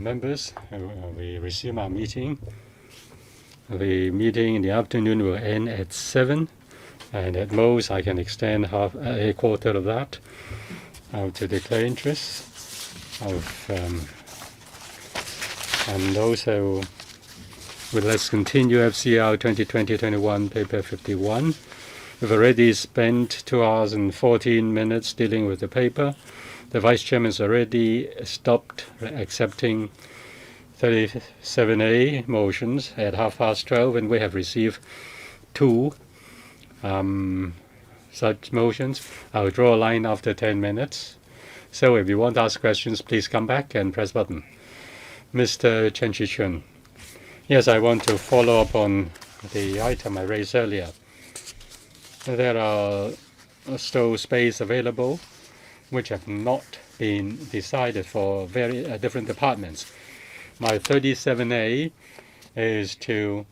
members, we resume our meeting. The meeting in the afternoon will end at 7, and at most I can extend a quarter of that to declare interest and also let's continue FCR 2020-21 paper 51. We've already spent 2 hours and 14 minutes dealing with the paper. The Vice Chairman's already stopped accepting 37A motions at 12:30, and we have received 2 such motions. I'll draw a line after 10 minutes. So if you want to ask questions, please come back and press button. Mr. Chen Chi-chun. Yes, I want to follow up on the item I raised earlier. There are still space available which have not been decided for very different departments. My 37A is to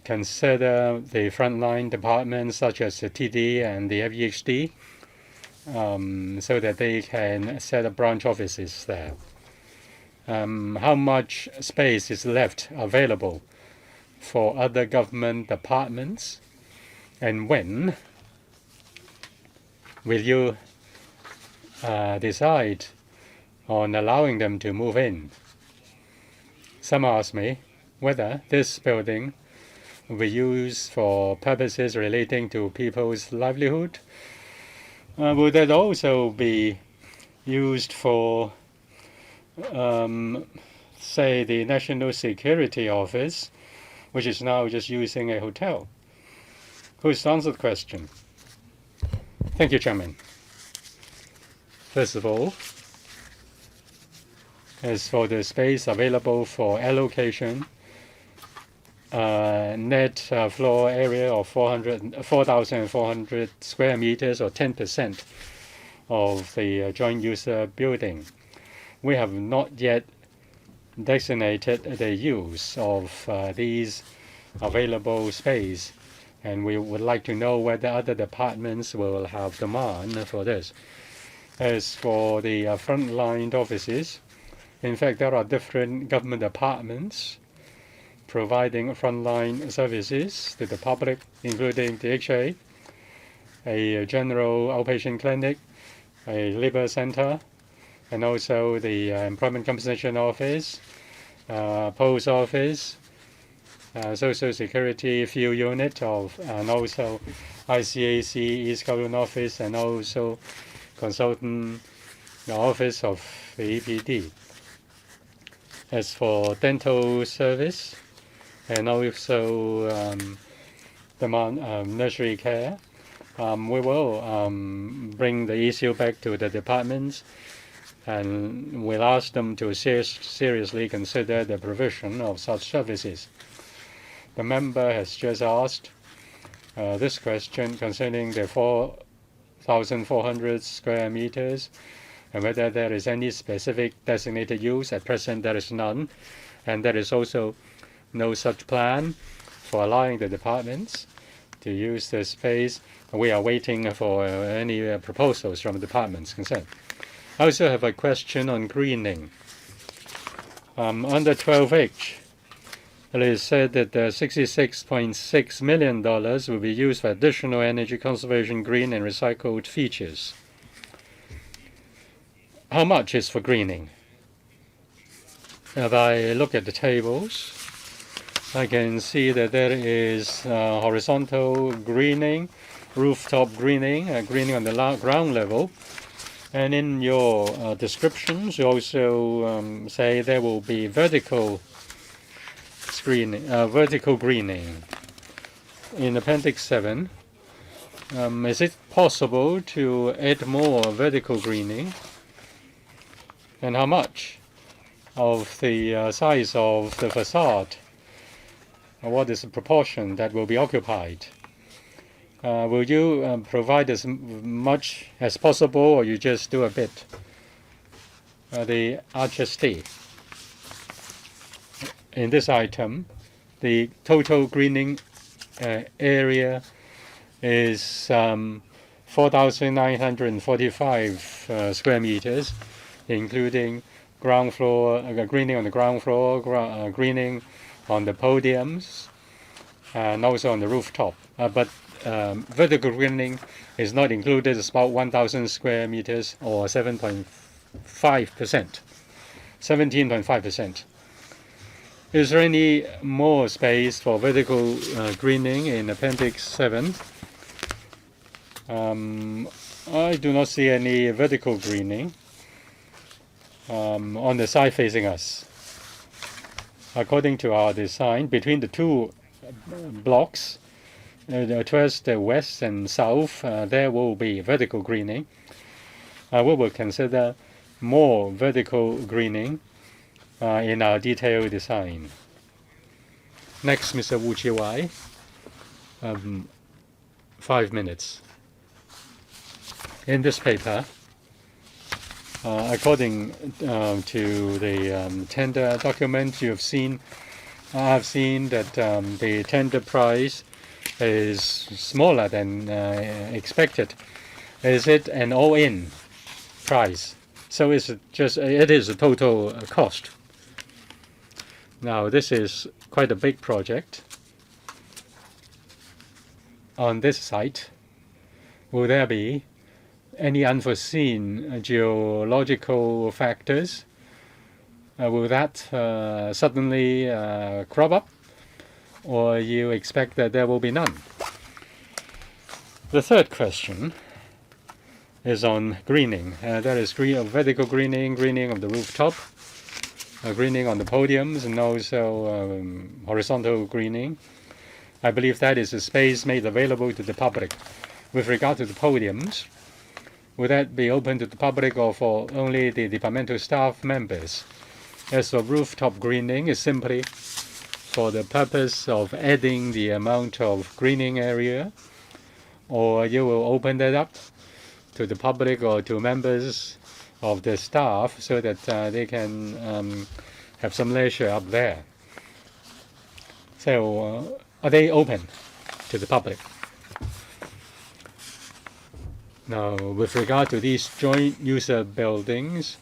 consider the frontline departments such as the TD and the FEHD so that they can set up branch offices there. How much space is left available for other government departments, and when will you decide on allowing them to move in? Some ask me whether this building will be used for purposes relating to people's livelihood. Would it also be used for, say, the National Security Office, which is now just using a hotel? Who's answered the question? Thank you, Chairman. First of all, as for the space available for allocation, net floor area of 4,400 square meters, or 10% of the joint user building. We have not yet designated the use of these available space, and we would like to know whether other departments will have demand for this. As for the frontline offices, in fact, there are different government departments providing frontline services to the public, including the HA, a general outpatient clinic, a labor center, and also the Employment Compensation Office, Post Office, Social Security Field Unit, and also ICAC East Kowloon Office, and also Consultant Office of the EPD. As for dental service and also nursery care, we will bring the issue back to the departments, and we'll ask them to seriously consider the provision of such services. The member has just asked this question concerning the 4,400 square meters and whether there is any specific designated use. At present, there is none, and there is also no such plan for allowing the departments to use the space. We are waiting for any proposals from the departments concerned. I also have a question on greening. Under 12H, it is said that $66.6 million will be used for additional energy conservation, green and recycled features. How much is for greening? If I look at the tables, I can see that there is horizontal greening, rooftop greening, greening on the ground level. And in your descriptions, you also say there will be vertical greening. In Appendix 7, is it possible to add more vertical greening? And how much of the size of the facade? What is the proportion that will be occupied? Will you provide as much as possible, or you just do a bit? The HST. In this item, the total greening area is 4,945 square meters, including ground floor, greening on the ground floor, greening on the podiums, and also on the rooftop. But vertical greening is not included. It's about 1,000 square meters or 7.5%. 17.5%. Is there any more space for vertical greening in Appendix 7? I do not see any vertical greening on the side facing us. According to our design, between the two blocks, towards the west and south, there will be vertical greening. We will consider more vertical greening in our detailed design. Next, Mr. Wu Chi-wai, 5 minutes. In this paper, according to the tender document, I've seen that the tender price is smaller than expected. Is it an all-in price? So it is a total cost. Now this is quite a big project. On this site, will there be any unforeseen geological factors? Will that suddenly crop up, or you expect that there will be none? The third question is on greening. That is vertical greening, greening of the rooftop, greening on the podiums, and also horizontal greening. I believe that is a space made available to the public. With regard to the podiums, would that be open to the public or for only the departmental staff members? As for rooftop greening, is simply for the purpose of adding the amount of greening area, or you will open that up to the public or to members of the staff so that they can have some leisure up there. So are they open to the public? Now, with regard to these joint user buildings,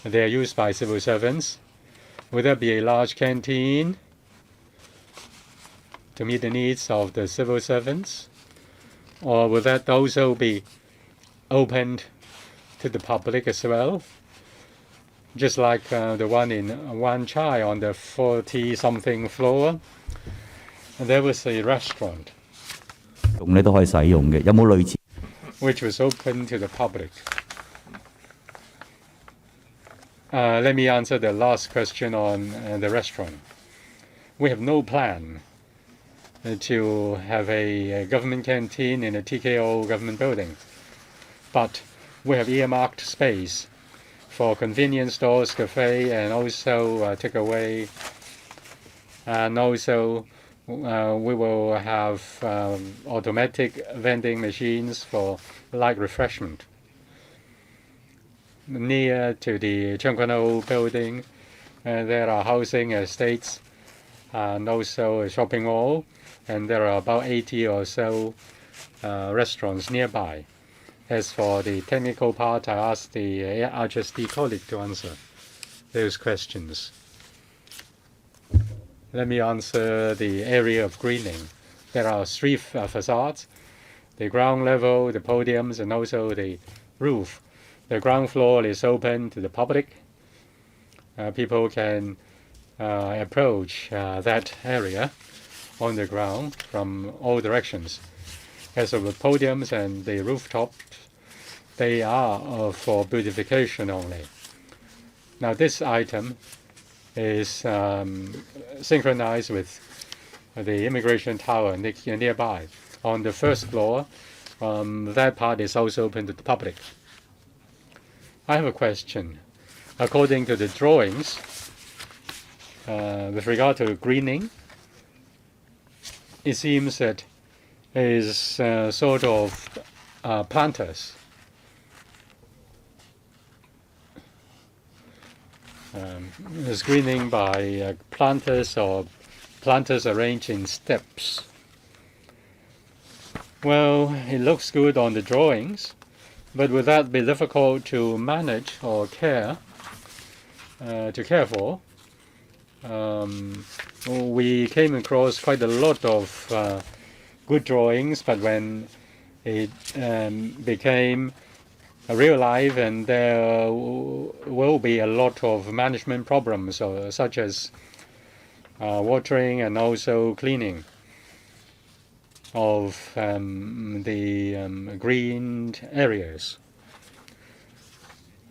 they are used by civil servants. Will there be a large canteen to meet the needs of the civil servants? Or will that also be opened to the public as well? Just like the one in Wan Chai on the 40-something floor, there was a restaurant which was open to the public. Let me answer the last question on the restaurant. We have no plan to have a government canteen in a TKO government building, but we have earmarked space for convenience stores, cafe, and also takeaway, and also we will have automatic vending machines for light refreshment. Near to the Tseung Kwan O building, there are housing estates and also a shopping mall, and there are about 80 or so restaurants nearby. As for the technical part, I asked the RHSD colleague to answer those questions. Let me answer the area of greening. There are 3 facades, the ground level, the podiums, and also the roof. The ground floor is open to the public. People can approach that area on the ground from all directions. As of the podiums and the rooftops, they are for beautification only. Now this item is synchronized with the immigration tower nearby. On the first floor, that part is also open to the public. I have a question. According to the drawings, with regard to greening, it seems that is sort of planters. Is greening by planters or planters arranged in steps. Well, it looks good on the drawings, but would that be difficult to manage or care? to care for. We came across quite a lot of good drawings, but when it became real life, and there will be a lot of management problems, such as watering and also cleaning of the green areas.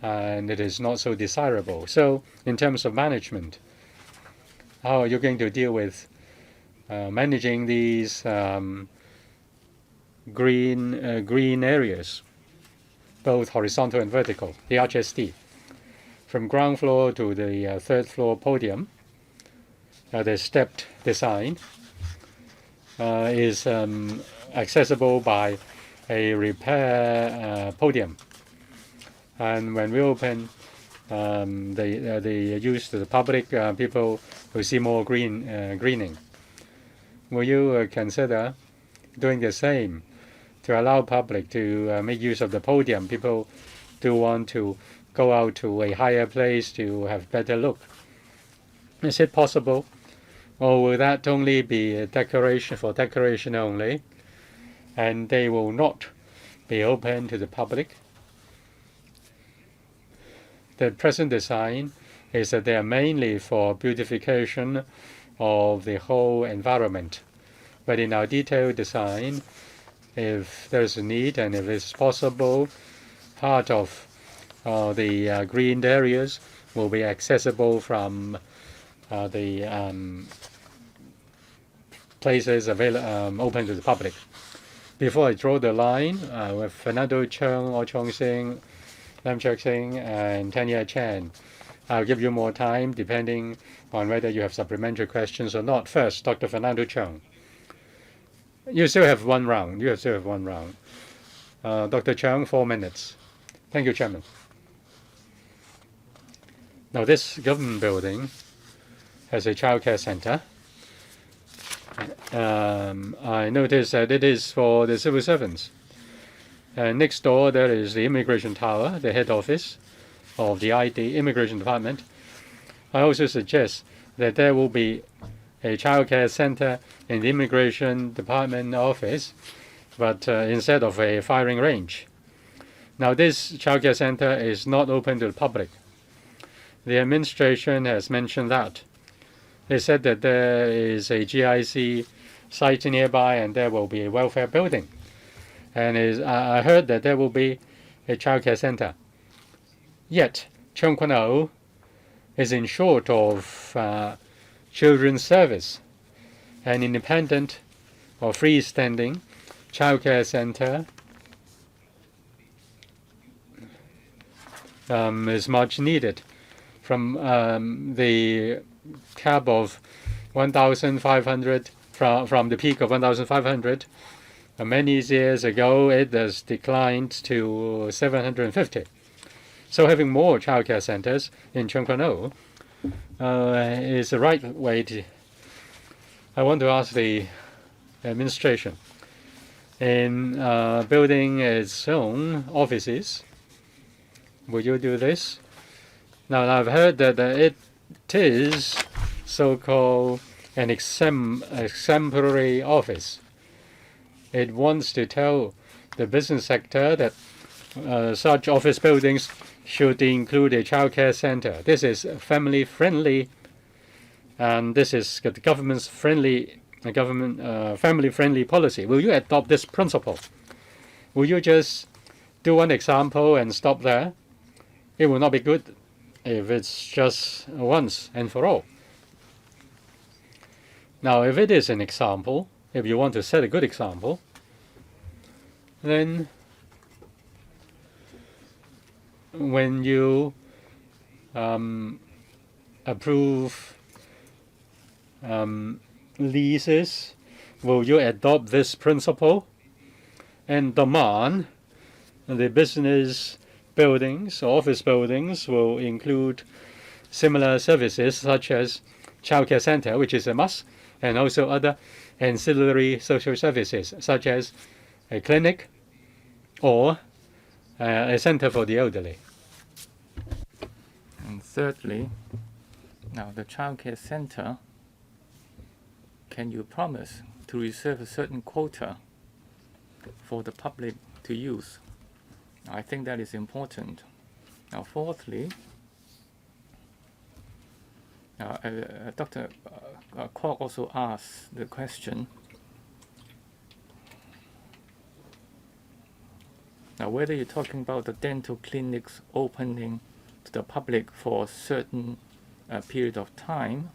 And it is not so desirable. So in terms of management, how are you going to deal with managing these green areas, both horizontal and vertical, the HSD, from ground floor to the third floor podium? The stepped design is accessible by a repair podium. And when we open the use to the public, people will see more greening. Will you consider doing the same to allow public to make use of the podium? People do want to go out to a higher place to have better look. Is it possible? Or will that only be a decoration for decoration only, and they will not be open to the public? The present design is that they are mainly for beautification of the whole environment. But in our detailed design, if there's a need and if it's possible, part of the green areas will be accessible from the places open to the public. Before I draw the line with Fernando Cheung, O Chong Sing, Lam Chek Sing, and Tanya Chan, I'll give you more time depending on whether you have supplementary questions or not. First, Dr. Fernando Cheung. You still have one round. Dr. Cheung, 4 minutes. Thank you, Chairman. Now, this government building has a childcare center. I noticed that it is for the civil servants. Next door, there is the Immigration Tower, the head office of the Immigration Department. I also suggest that there will be a childcare center in the Immigration Department office, but instead of a firing range. Now, this childcare center is not open to the public. The administration has mentioned that. They said that there is a GIC site nearby and there will be a welfare building. And I heard that there will be a childcare center. Yet, Tseung Kwan O is in short of children's service. An independent or freestanding childcare center is much needed. From the cap of 1,500, from the peak of 1,500, many years ago it has declined to 750. So having more childcare centers in Tseung Kwan O is the right way to. I want to ask the administration, in building its own offices, will you do this? Now, I've heard that it is so-called an exemplary office. It wants to tell the business sector that such office buildings should include a childcare center. This is family-friendly, and this is the government's family-friendly policy. Will you adopt this principle? Will you just do one example and stop there? It will not be good if it's just once and for all. Now, if it is an example, if you want to set a good example, then when you approve leases, will you adopt this principle and demand the business buildings, office buildings will include similar services such as childcare center, which is a must, and also other ancillary social services such as a clinic or a center for the elderly? thirdly, now the childcare center, can you promise to reserve a certain quota for the public to use? I think that is important. Now, fourthly, Dr. Kwok also asked the question, now whether you're talking about the dental clinics opening to the public for a certain period of time,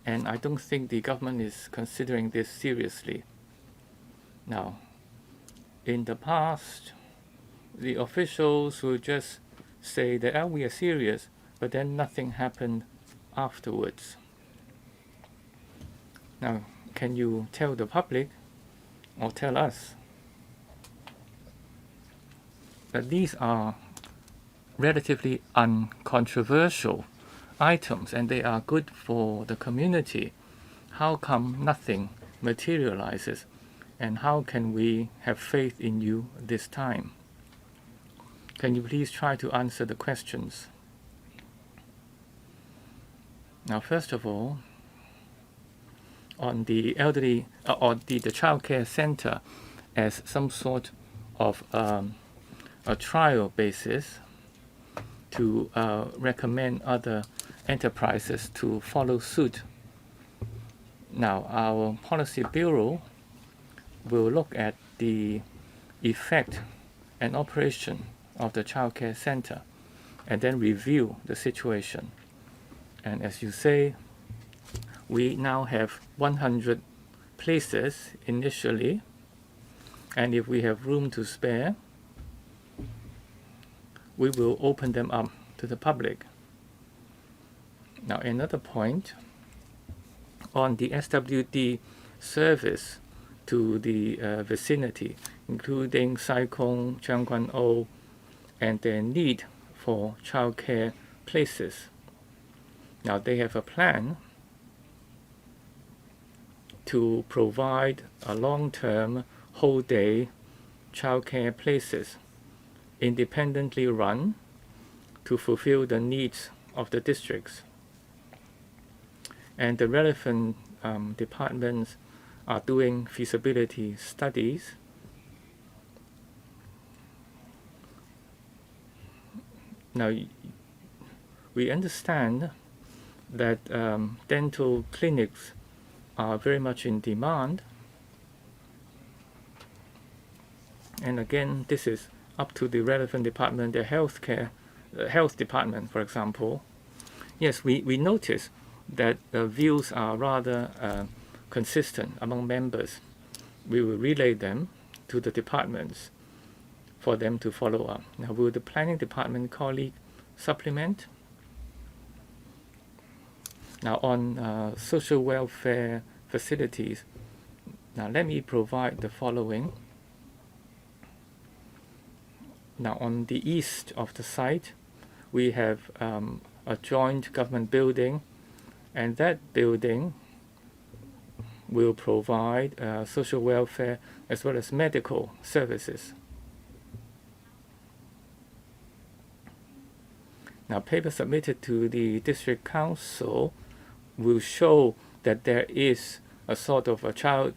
and I don't think the government is considering this seriously. Now, in the past, the officials will just say that, oh, we are serious, but then nothing happened afterwards. Now, can you tell the public or tell us that these are relatively uncontroversial items and they are good for the community? How come nothing materializes? And how can we have faith in you this time? Can you please try to answer the questions? Now, first of all, on the elderly or the childcare center as some sort of a trial basis to recommend other enterprises to follow suit. Now, our policy bureau will look at the effect and operation of the childcare center and then review the situation. And as you say, we now have 100 places initially, and if we have room to spare, we will open them up to the public. Now, another point on the SWD service to the vicinity, including Sai Kung, Tseung Kwan O, and their need for childcare places. Now, they have a plan to provide a long-term, whole-day childcare places, independently run, to fulfill the needs of the districts. And the relevant departments are doing feasibility studies. Now, we understand that dental clinics are very much in demand. And again, this is up to the relevant department, the health department, for example. Yes, we notice that the views are rather consistent among members. We will relay them to the departments for them to follow up. Now, will the planning department colleague supplement? Now, on social welfare facilities, now let me provide the following. Now, on the east of the site, we have a joint government building, and that building will provide social welfare as well as medical services. Now, paper submitted to the district council will show that there is a sort of a child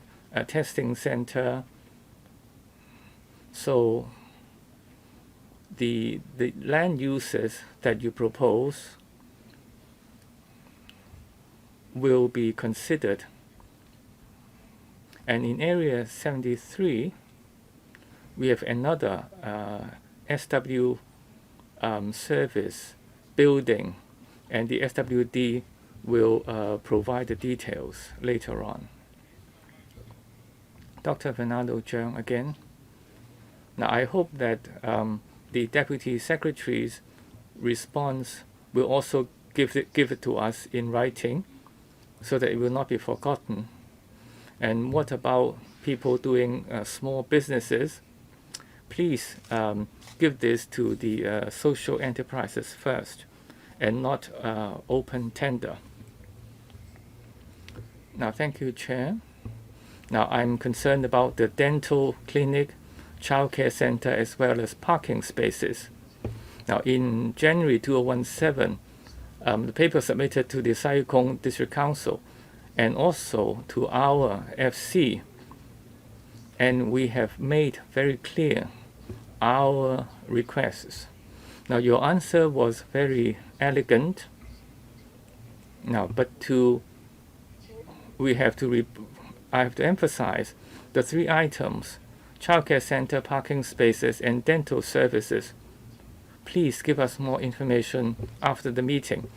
testing center. So the land uses that you propose will be considered. And in area 73, we have another SW service building, and the SWD will provide the details later on. Dr. Fernando Cheung again. Now, I hope that the Deputy Secretary's response will also give it to us in writing so that it will not be forgotten. And what about people doing small businesses? Please give this to the social enterprises first and not open tender. Now, thank you, Chair. Now, I'm concerned about the dental clinic, childcare center, as well as parking spaces. Now, in January 2017, the paper submitted to the Sai Kung District Council and also to our FC, and we have made very clear our requests. Now, your answer was very elegant. Now, but I have to emphasize the 3 items: childcare center, parking spaces, and dental services. Please give us more information after the meeting.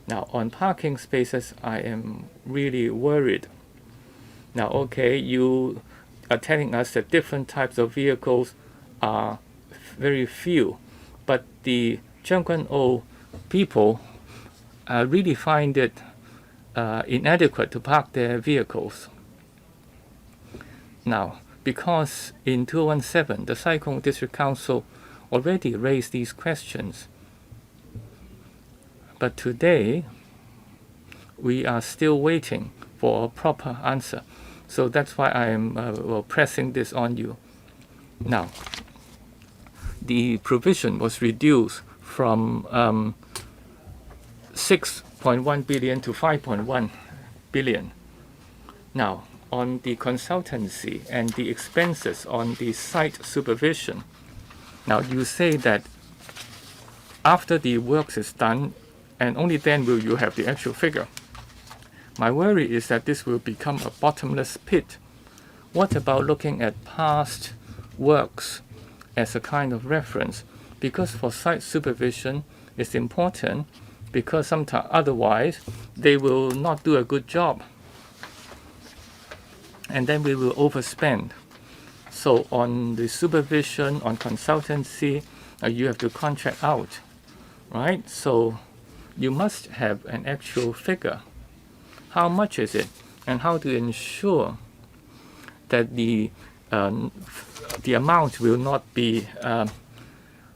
Now, on parking spaces, I am really worried. Now, okay, you are telling us that different types of vehicles are very few, but the Tseung Kwan O people really find it inadequate to park their vehicles. Now, because in 2017, the Sai Kung District Council already raised these questions, but today we are still waiting for a proper answer. So that's why I am pressing this on you. Now, the provision was reduced from 6.1 billion to 5.1 billion. Now, on the consultancy and the expenses on the site supervision, now you say that after the works is done, and only then will you have the actual figure. My worry is that this will become a bottomless pit. What about looking at past works as a kind of reference? Because for site supervision, it's important, because sometimes otherwise they will not do a good job, and then we will overspend. So on the supervision, on consultancy, you have to contract out, right? So you must have an actual figure. How much is it, and how to ensure that the amount will not be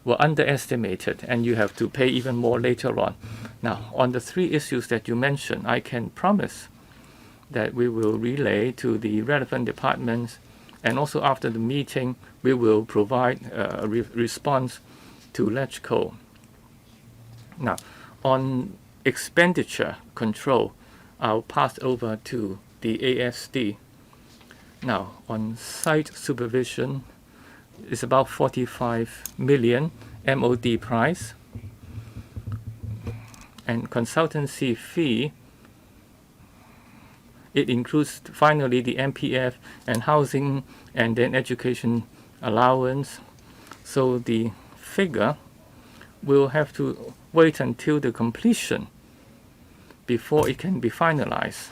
underestimated, and you have to pay even more later on. Now, on the 3 issues that you mentioned, I can promise that we will relay to the relevant departments, and also after the meeting, we will provide a response to LegCo. Now, on expenditure control, I'll pass over to the ASD. Now, on site supervision, it's about 45 million MOD price, and consultancy fee, it includes finally the MPF and housing and then education allowance. So the figure will have to wait until the completion before it can be finalized.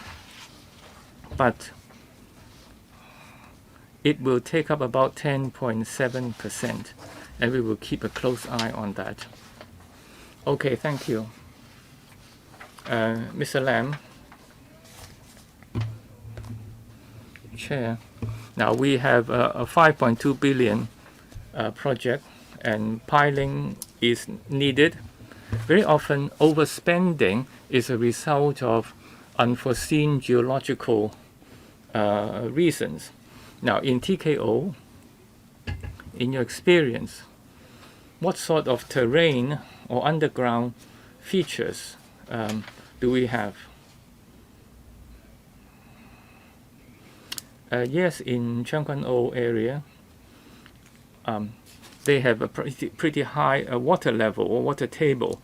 But it will take up about 10.7%, and we will keep a close eye on that. Okay, thank you. Mr. Lam. Chair. Now we have a 5.2 billion project, and piling is needed. Very often overspending is a result of unforeseen geological reasons. Now in TKO, in your experience, what sort of terrain or underground features do we have? Yes, in Tseung Kwan O area, they have a pretty high water level or water table.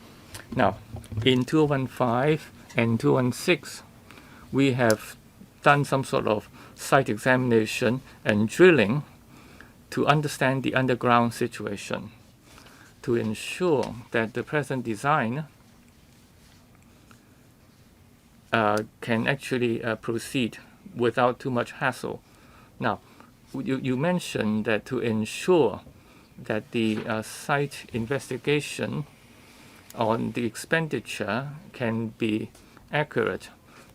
Now, in 2015 and 2016, we have done some sort of site examination and drilling to understand the underground situation, to ensure that the present design can actually proceed without too much hassle. Now, you mentioned that to ensure that the site investigation on the expenditure can be accurate.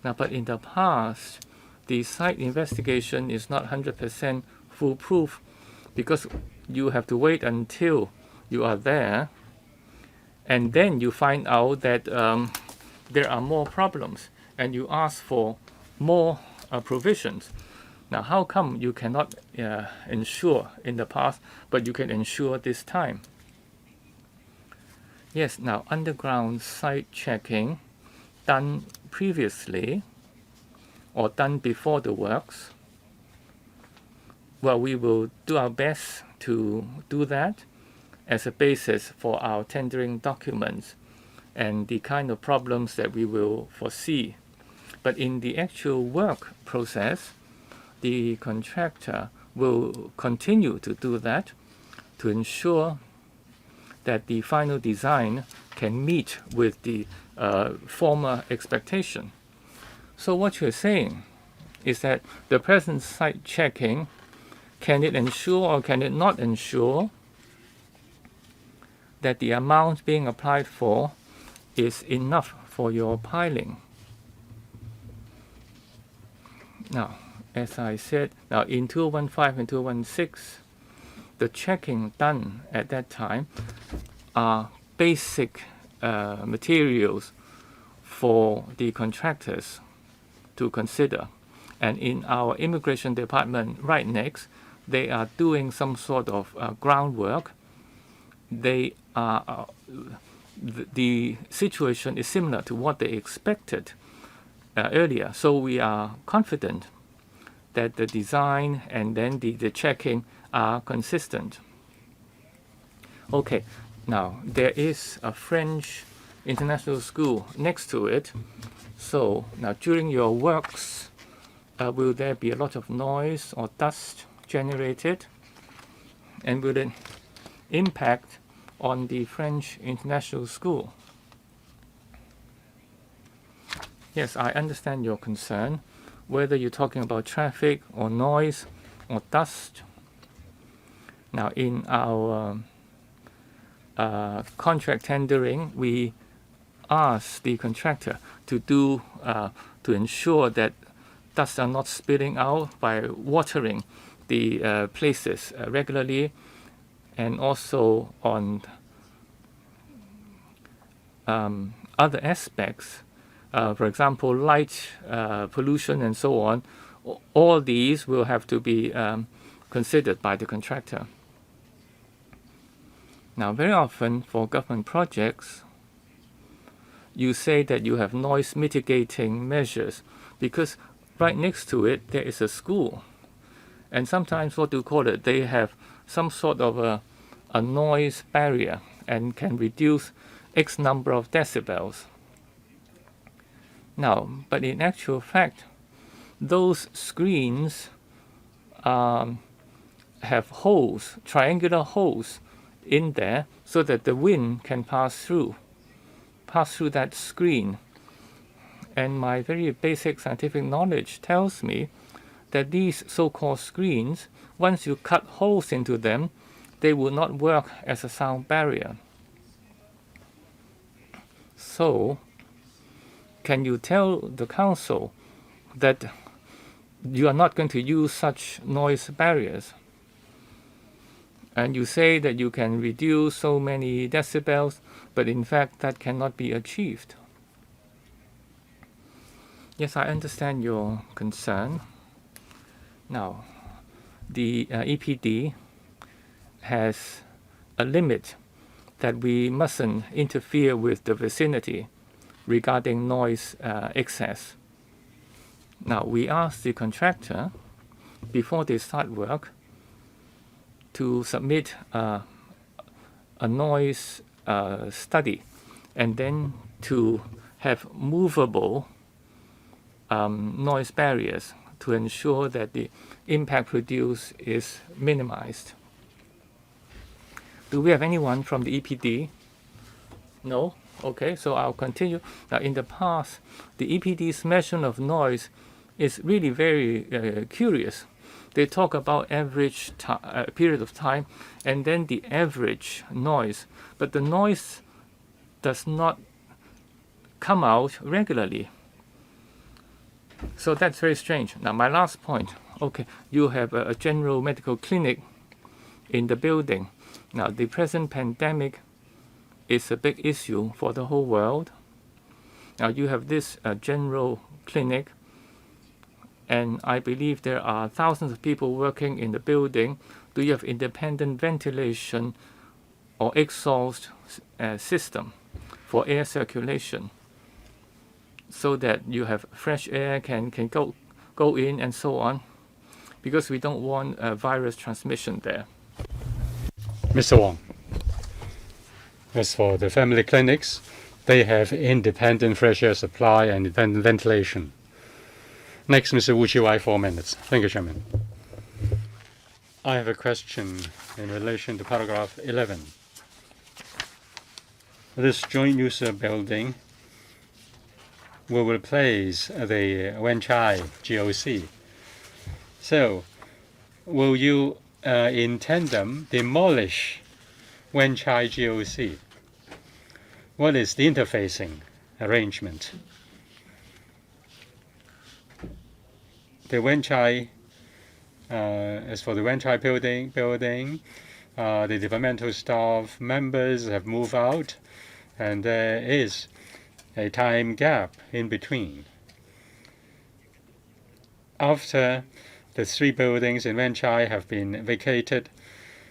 Now, but in the past, the site investigation is not 100% foolproof, because you have to wait until you are there, and then you find out that there are more problems, and you ask for more provisions. Now, how come you cannot ensure in the past, but you can ensure this time? Yes, now underground site checking done previously or done before the works. Well, we will do our best to do that as a basis for our tendering documents and the kind of problems that we will foresee. But in the actual work process, the contractor will continue to do that to ensure that the final design can meet with the former expectation. So what you're saying is that the present site checking, can it ensure or can it not ensure that the amount being applied for is enough for your piling? Now, as I said, now in 2015 and 2016, the checking done at that time are basic materials for the contractors to consider. And in our immigration department right next, they are doing some sort of groundwork. They are, the situation is similar to what they expected earlier. So we are confident that the design and then the checking are consistent. Okay, now there is a French international school next to it. So now during your works, will there be a lot of noise or dust generated? And will it impact on the French international school? Yes, I understand your concern, whether you're talking about traffic or noise or dust. Now in our contract tendering, we ask the contractor to do to ensure that dust are not spilling out by watering the places regularly, and also on other aspects, for example, light pollution and so on. All these will have to be considered by the contractor. Now, very often for government projects, you say that you have noise mitigating measures because right next to it there is a school. And sometimes, what do you call it, they have some sort of a noise barrier and can reduce X number of decibels. Now, but in actual fact, those screens have holes, triangular holes in there, so that the wind can pass through that screen. And my very basic scientific knowledge tells me that these so-called screens, once you cut holes into them, they will not work as a sound barrier. So, can you tell the council that you are not going to use such noise barriers? And you say that you can reduce so many decibels, but in fact that cannot be achieved. Yes, I understand your concern. Now, the EPD has a limit that we mustn't interfere with the vicinity regarding noise excess. Now, we ask the contractor, before they start work, to submit a noise study, and then to have movable noise barriers to ensure that the impact produced is minimized. Do we have anyone from the EPD? No? Okay, so I'll continue. Now, in the past, the EPD's measurement of noise is really very curious. They talk about average period of time and then the average noise, but the noise does not come out regularly. So that's very strange. Now, my last point. Okay, you have a general medical clinic in the building. Now, the present pandemic is a big issue for the whole world. Now, you have this general clinic, and I believe there are thousands of people working in the building. Do you have independent ventilation or exhaust system for air circulation, so that you have fresh air can go in and so on, because we don't want virus transmission there. Mr. Wong, as for the family clinics, they have independent fresh air supply and independent ventilation. Next, Mr. Wu Chi-wai, 4 minutes. Thank you, Chairman. I have a question in relation to paragraph 11. This joint user building will replace the Wan Chai GOC. So, will you in tandem demolish Wan Chai GOC? What is the interfacing arrangement? The Wan Chai, as for the Wan Chai building, the departmental staff members have moved out, and there is a time gap in between. After the 3 buildings in Wan Chai have been vacated,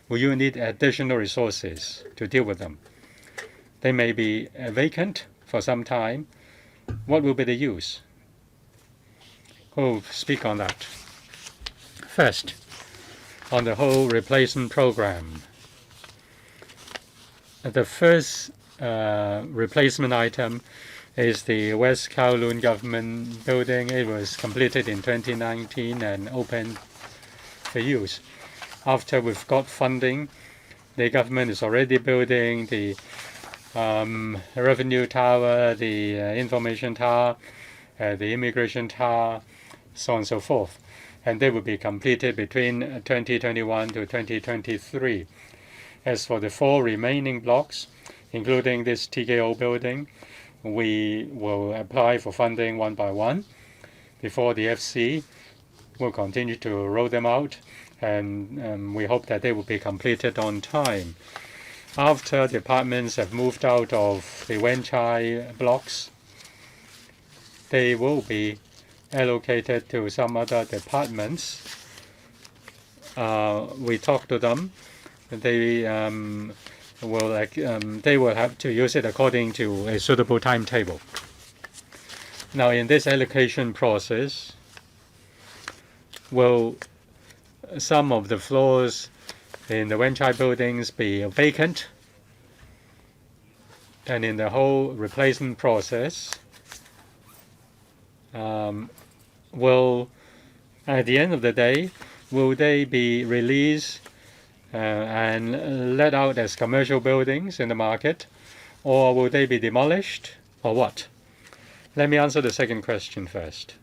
will you need additional resources to deal with them? They may be vacant for some time. What will be the use? Who will speak on that? First, on the whole replacement program. The first replacement item is the West Kowloon Government Building. It was completed in 2019 and opened for use. After we've got funding, the government is already building the revenue tower, the information tower, the immigration tower, so on and so forth. And they will be completed between 2021 to 2023. As for the 4 remaining blocks, including this TKO building, we will apply for funding one by one before the FC will continue to roll them out, and we hope that they will be completed on time. After departments have moved out of the Wan Chai blocks, they will be allocated to some other departments. We talk to them. They will have to use it according to a suitable timetable. Now, in this allocation process, will some of the floors in the Wan Chai buildings be vacant? And in the whole replacement process, will, at the end of the day, will they be released and let out as commercial buildings in the market, or will they be demolished, or what? Let me answer the second question first.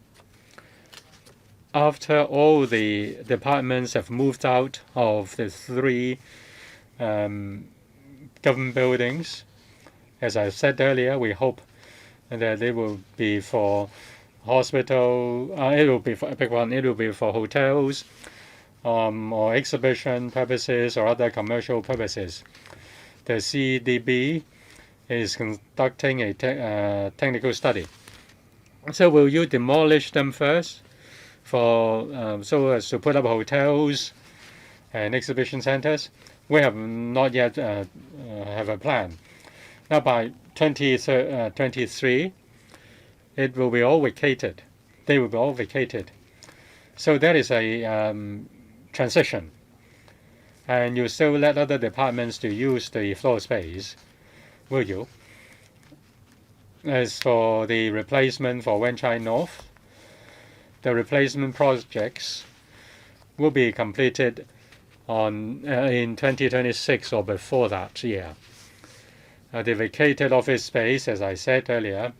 After all the departments have moved out of the 3 government buildings, as I said earlier, we hope that they will be for hospital, it will be for a big one, it will be for hotels, or exhibition purposes or other commercial purposes. The CDB is conducting a technical study. So will you demolish them first for so as to put up hotels and exhibition centers? We have not yet have a plan. Now by 2023, it will be all vacated. They will be all vacated. So that is a transition. And you still let other departments to use the floor space, will you? As for the replacement for Wan Chai North, the replacement projects will be completed in 2026 or before that year. The vacated office space, as I said earlier,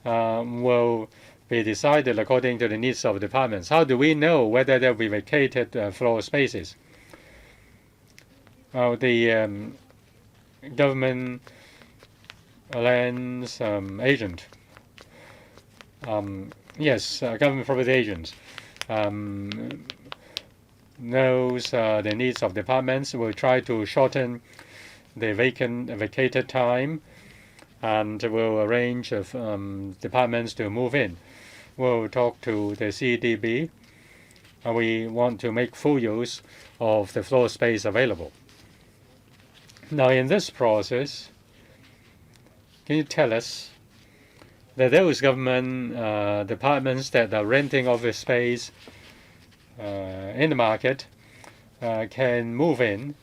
will be decided according to the needs of departments. How do we know whether there will be vacated floor spaces? The government lands agent, government property agents knows the needs of departments. Will try to shorten the vacated time, and will arrange departments to move in. We'll talk to the CDB. We want to make full use of the floor space available. Now, in this process, can you tell us that those government departments that are renting office space in the market can move in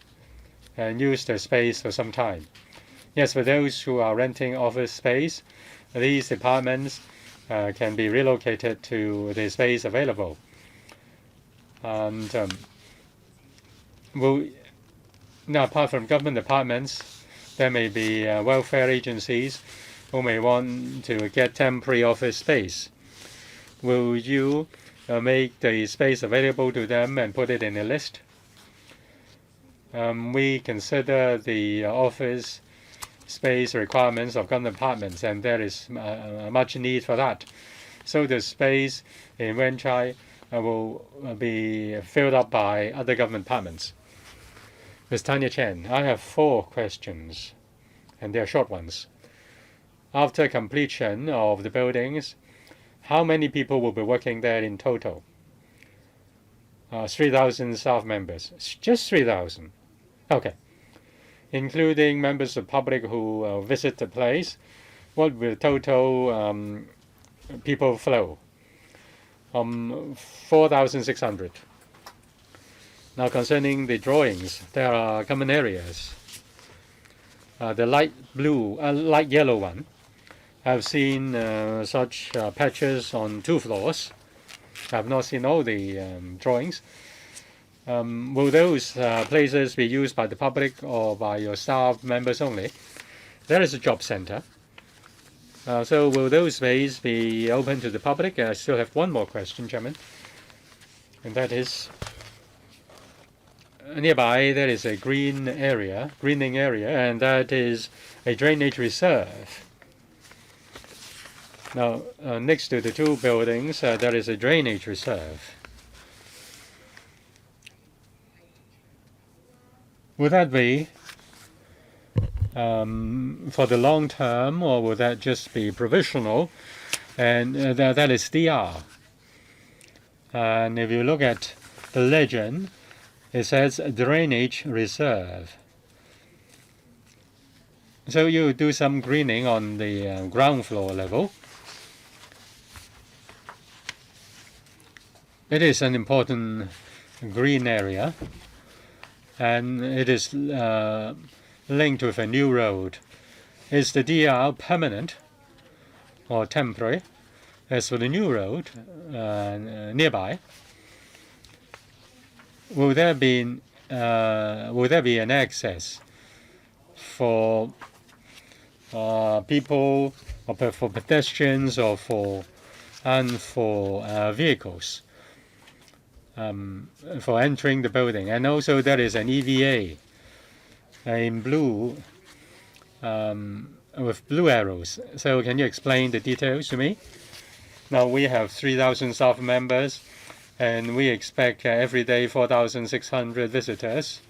and use the space for some time? Yes, for those who are renting office space, these departments can be relocated to the space available. And now, apart from government departments, there may be welfare agencies who may want to get temporary office space. Will you make the space available to them and put it in a list? We consider the office space requirements of government departments, and there is much need for that. So the space in Wan Chai will be filled up by other government departments. Ms. Tanya Chen, I have 4 questions, and they are short ones. After completion of the buildings, how many people will be working there in total? 3,000 staff members. Just 3,000. Okay. Including members of the public who visit the place, what will the total people flow? 4,600. Now, concerning the drawings, there are common areas. The light yellow one, I've seen such patches on 2 floors. I've not seen all the drawings. Will those places be used by the public or by your staff members only? There is a job center. So will those spaces be open to the public? I still have one more question, Chairman. And that is, nearby there is a greening area, and that is a drainage reserve. Now, next to the 2 buildings, there is a drainage reserve. Would that be for the long term, or would that just be provisional? And that is DR. And if you look at the legend, it says drainage reserve. So you do some greening on the ground floor level. It is an important green area, and it is linked with a new road. Is the DR permanent or temporary? As for the new road nearby, will there be an access for people, or for pedestrians, or for vehicles for entering the building? And also there is an EVA in blue with blue arrows. So can you explain the details to me? Now we have 3,000 staff members, and we expect every day 4,600 visitors.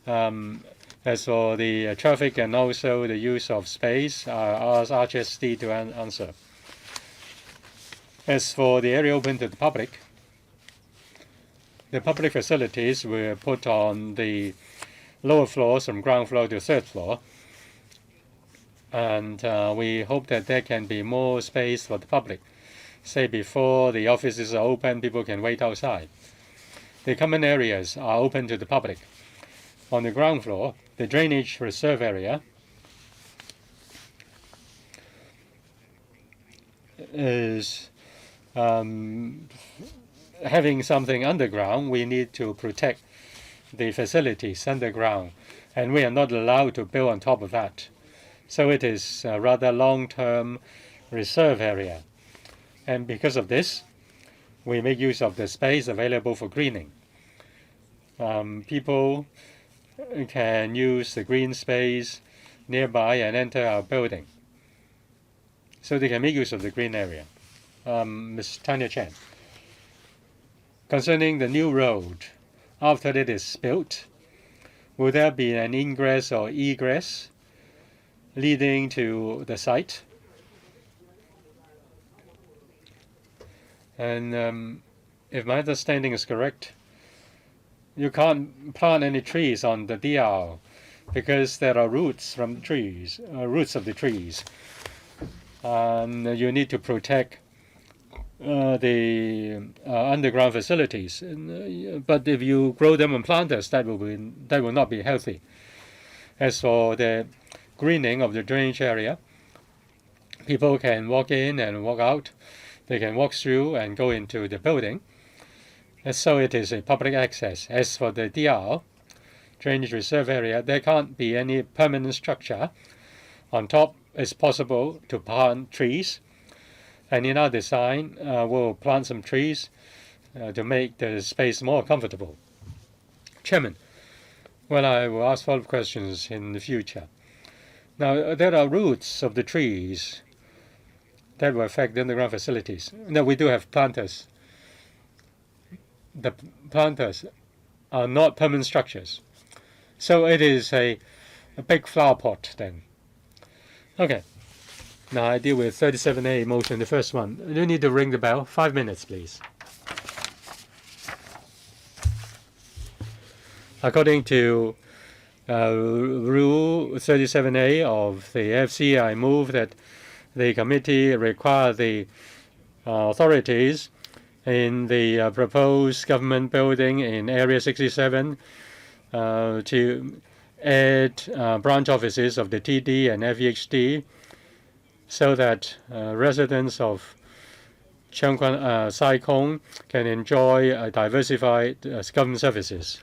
As for the traffic and also the use of space, I'll ask RHSD to answer. As for the area open to the public facilities were put on the lower floors from ground floor to 3rd floor. And we hope that there can be more space for the public. Say before the offices are open, people can wait outside. The common areas are open to the public. On the ground floor, the drainage reserve area is having something underground. We need to protect the facilities underground, and we are not allowed to build on top of that. So it is a rather long-term reserve area. And because of this, we make use of the space available for greening. People can use the green space nearby and enter our building. So they can make use of the green area. Ms. Tanya Chen, concerning the new road, after it is built, will there be an ingress or egress leading to the site? And if my understanding is correct, you can't plant any trees on the DR because there are roots from the trees, roots of the trees. And you need to protect the underground facilities. But if you grow them on planters, that will not be healthy. As for the greening of the drainage area, people can walk in and walk out. They can walk through and go into the building. And so it is a public access. As for the DR, drainage reserve area, there can't be any permanent structure. On top, it's possible to plant trees. And in our design, we'll plant some trees to make the space more comfortable. Chairman, well, I will ask follow-up questions in the future. Now, there are roots of the trees that will affect the underground facilities. Now, we do have planters. The planters are not permanent structures. So it is a big flower pot then. Okay. Now I deal with 37A motion, the first one. You need to ring the bell. 5 minutes, please. According to Rule 37A of the FC, I move that the committee require the authorities in the proposed government building in Area 67 to add branch offices of the TD and FEHD so that residents of Tseung Kwan Sai Kung can enjoy diversified government services.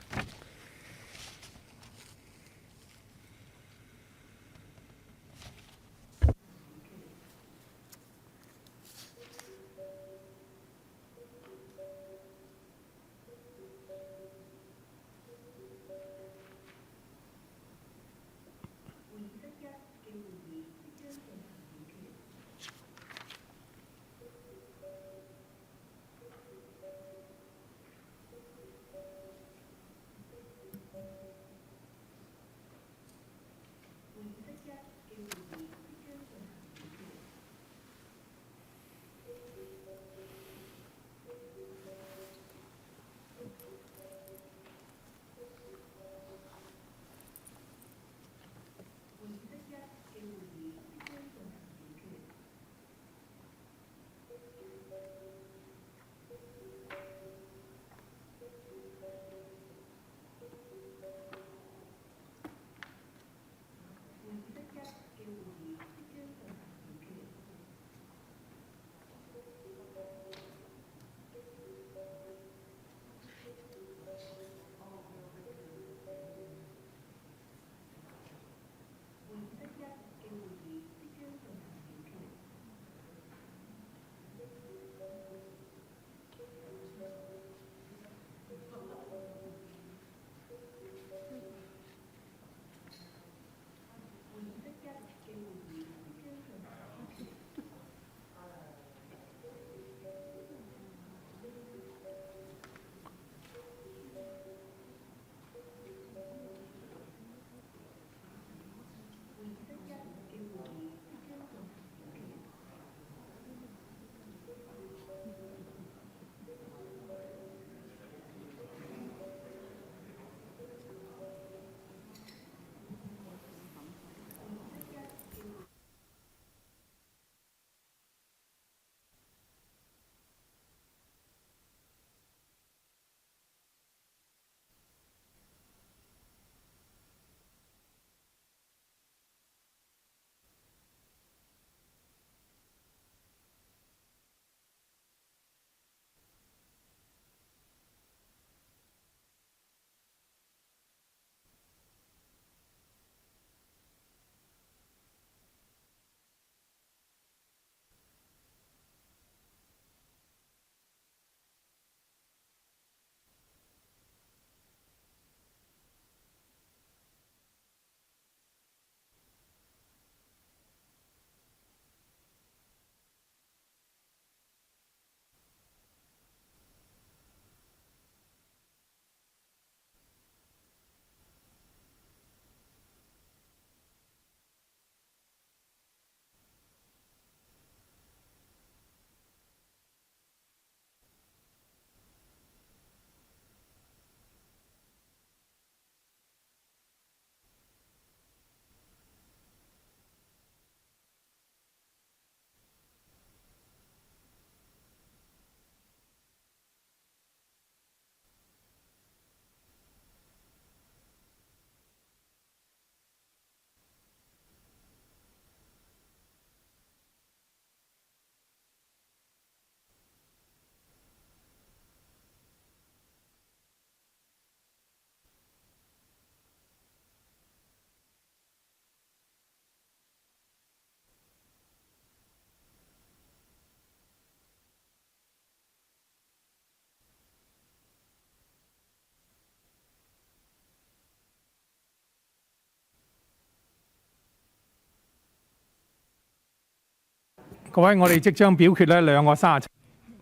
各位，我哋即將表決咧兩個37。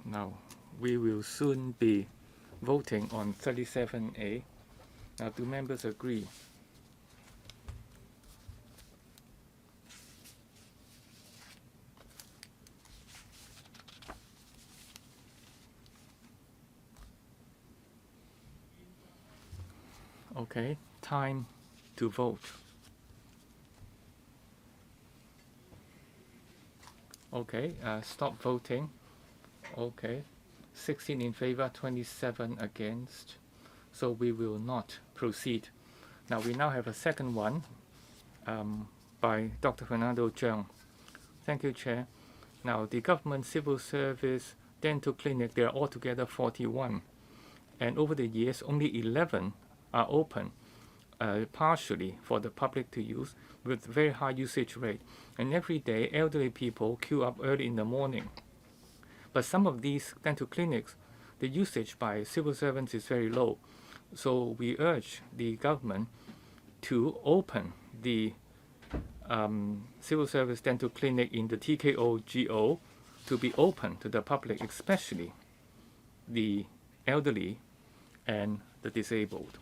Now, we will soon be voting on 37A. Now, do members agree? Okay, time to vote. Okay, stop voting. Okay, 16 in favor, 27 against. So we will not proceed. Now we now have a second one by Dr. Fernando Cheung. Thank you, Chair. Now the government civil service dental clinic, there are altogether 41. And over the years, only 11 are open partially for the public to use with very high usage rate. And every day, elderly people queue up early in the morning. But some of these dental clinics, the usage by civil servants is very low. So we urge the government to open the civil service dental clinic in the TKO-GO to be open to the public, especially the elderly and the disabled.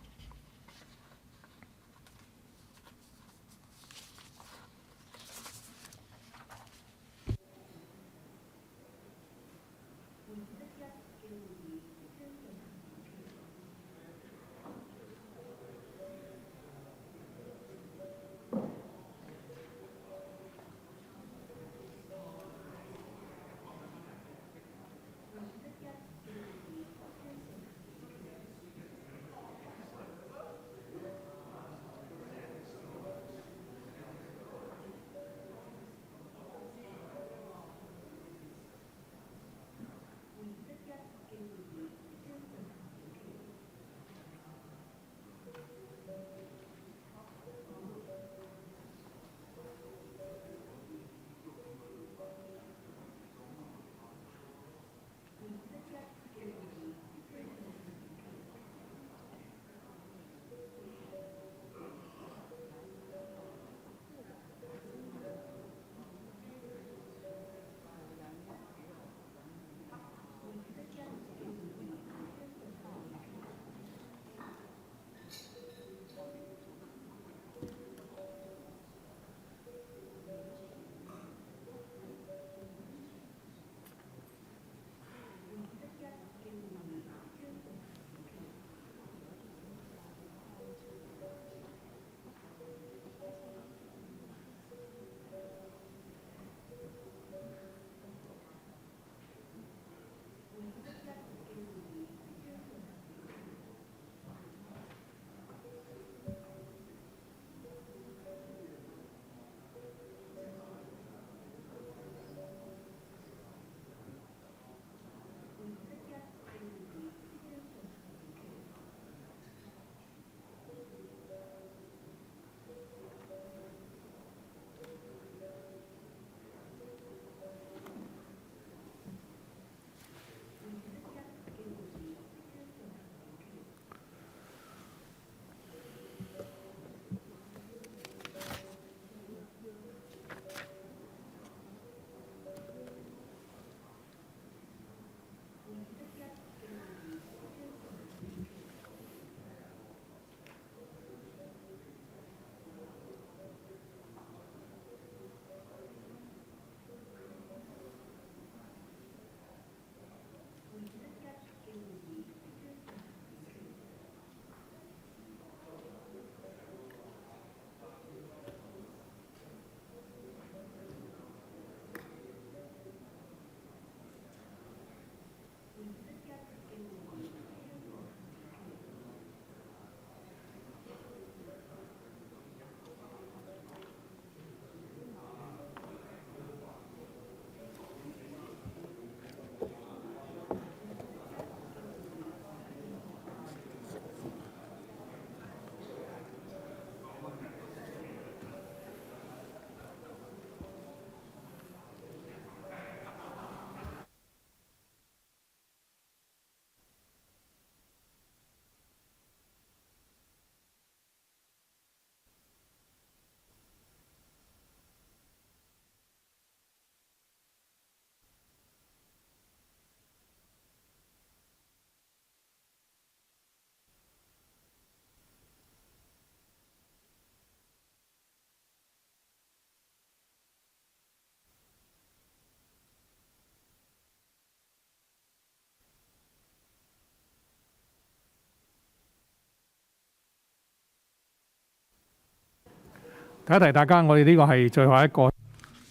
提一提大家，我哋呢個係最後一個。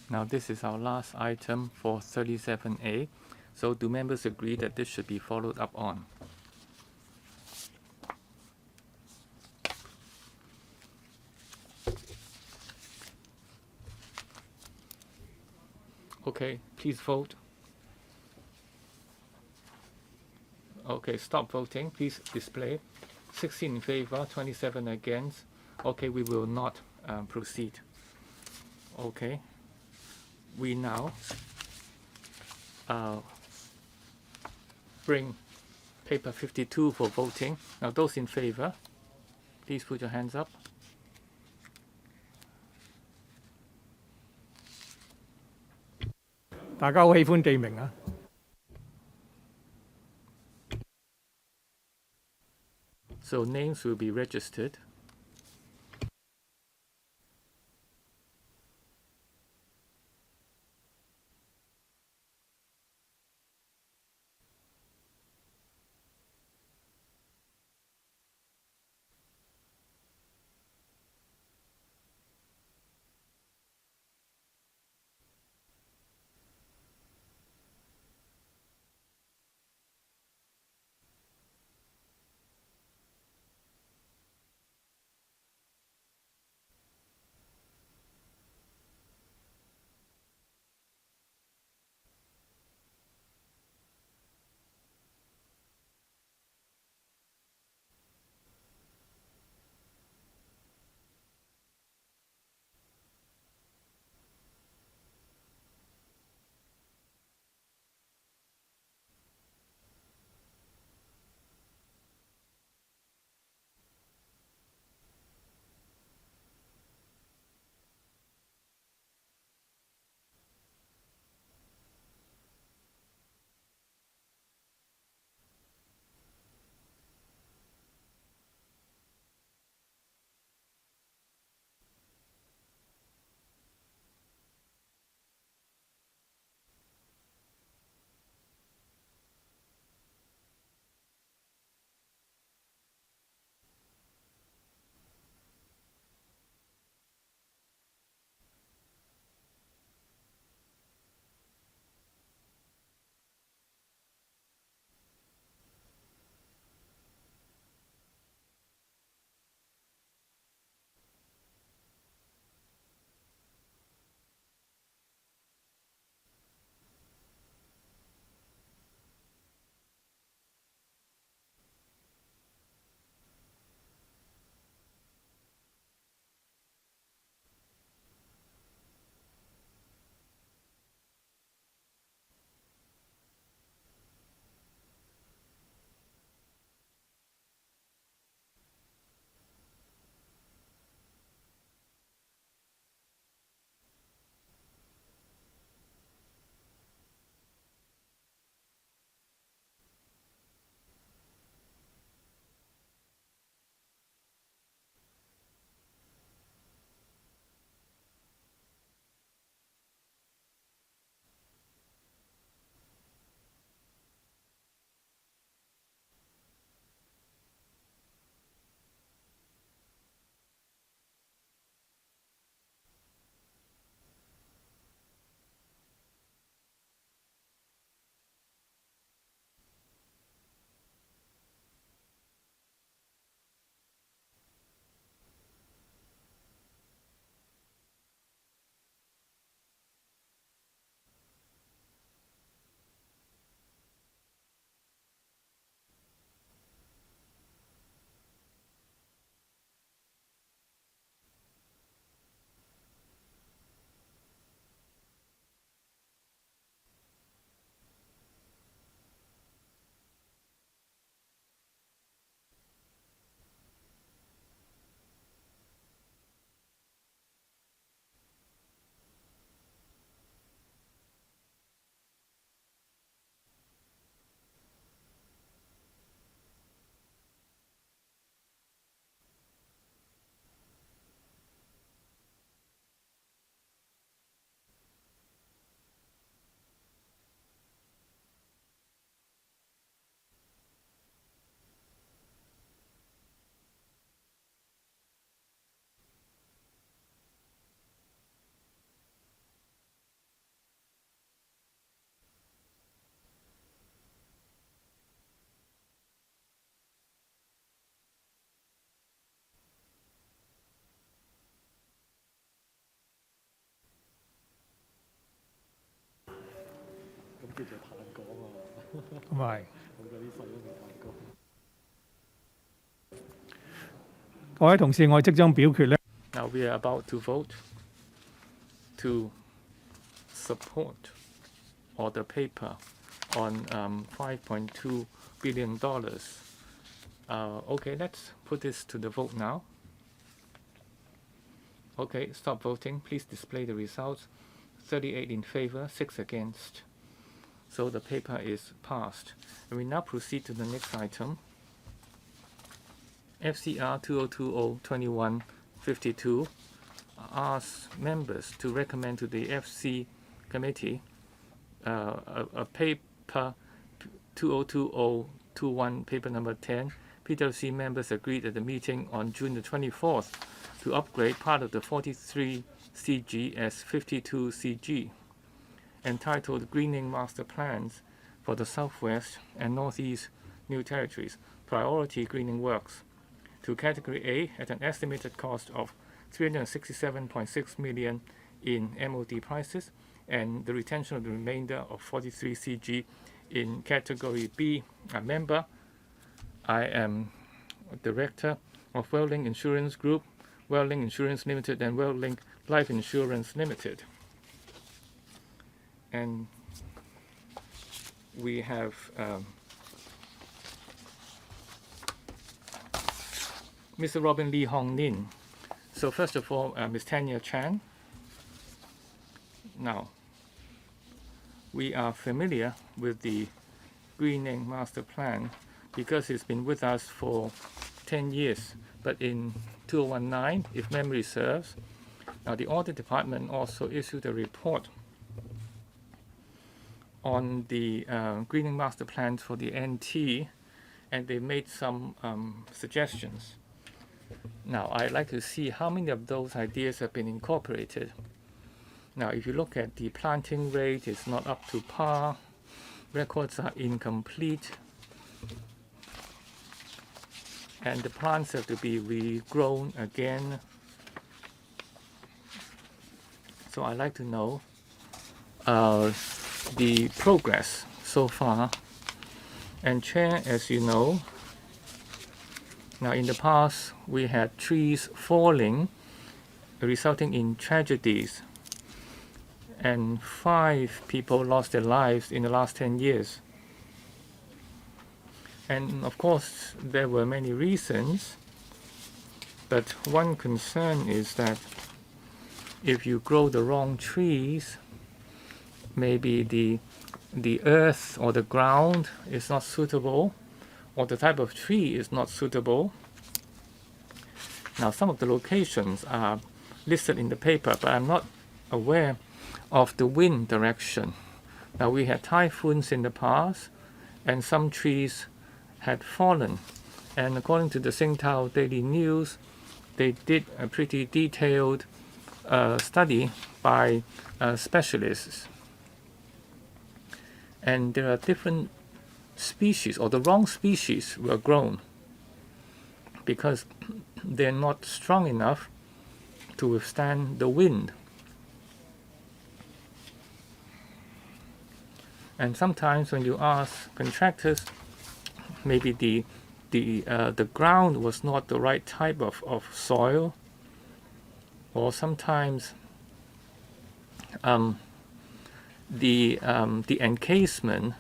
Now, this is our last item for 37A. So, do members agree that this should be followed up on? Okay, please vote. Okay, stop voting. Please display. 16 in favor, 27 against. Okay, we will not proceed. Okay. We now bring paper 52 for voting. Now, those in favor, please put your hands up. Everyone 大家好喜歡記名啊！ So names will be registered. 咁係。各位同事，我哋即將表決咧。 Now we are about to vote to support or the paper on $5.2 billion. Okay, let's put this to the vote now. Okay, stop voting. Please display the results. 38 in favor, 6 against. So the paper is passed. And we now proceed to the next item. FCR 2020-2152 asks members to recommend to the FC committee a paper 2020-21 paper number 10. PWSC members agreed at the meeting on June the 24th to upgrade part of the 43 CG as 52 CG, entitled Greening Master Plans for the Southwest and Northeast New Territories, Priority Greening Works, to Category A at an estimated cost of $367.6 million in MOD prices, and the retention of the remainder of 43 CG in Category B. A member, I am Director of WellLink Insurance Group, WellLink Insurance Limited, and WellLink Life Insurance Limited. And we have Mr. Robin Lee Hong Nin. So first of all, Ms. Tanya Chan. Now, we are familiar with the Greening Master Plan because it's been with us for 10 years. But in 2019, if memory serves, now the Audit Department also issued a report on the Greening Master Plans for the NT, and they made some suggestions. Now, I'd like to see how many of those ideas have been incorporated. Now, if you look at the planting rate, it's not up to par, records are incomplete, and the plants have to be regrown again. So I'd like to know the progress so far. And Chair, as you know, now in the past we had trees falling, resulting in tragedies, and 5 people lost their lives in the last 10 years. And of course there were many reasons, but one concern is that if you grow the wrong trees, maybe the earth or the ground is not suitable, or the type of tree is not suitable. Now, some of the locations are listed in the paper, but I'm not aware of the wind direction. Now, we had typhoons in the past, and some trees had fallen. And according to the Singtao Daily News, they did a pretty detailed study by specialists. And there are different species, or the wrong species were grown because they're not strong enough to withstand the wind. And sometimes when you ask contractors, maybe the ground was not the right type of soil, or sometimes the encasement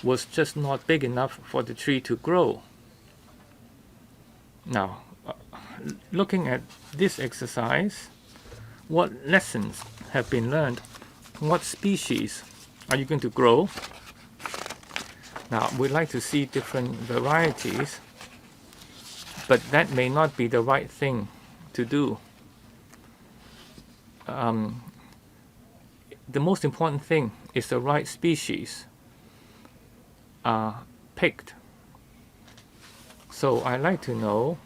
was just not big enough for the tree to grow. Now, looking at this exercise, what lessons have been learned? What species are you going to grow? Now, we'd like to see different varieties, but that may not be the right thing to do. The most important thing is the right species are picked. So I'd like to know,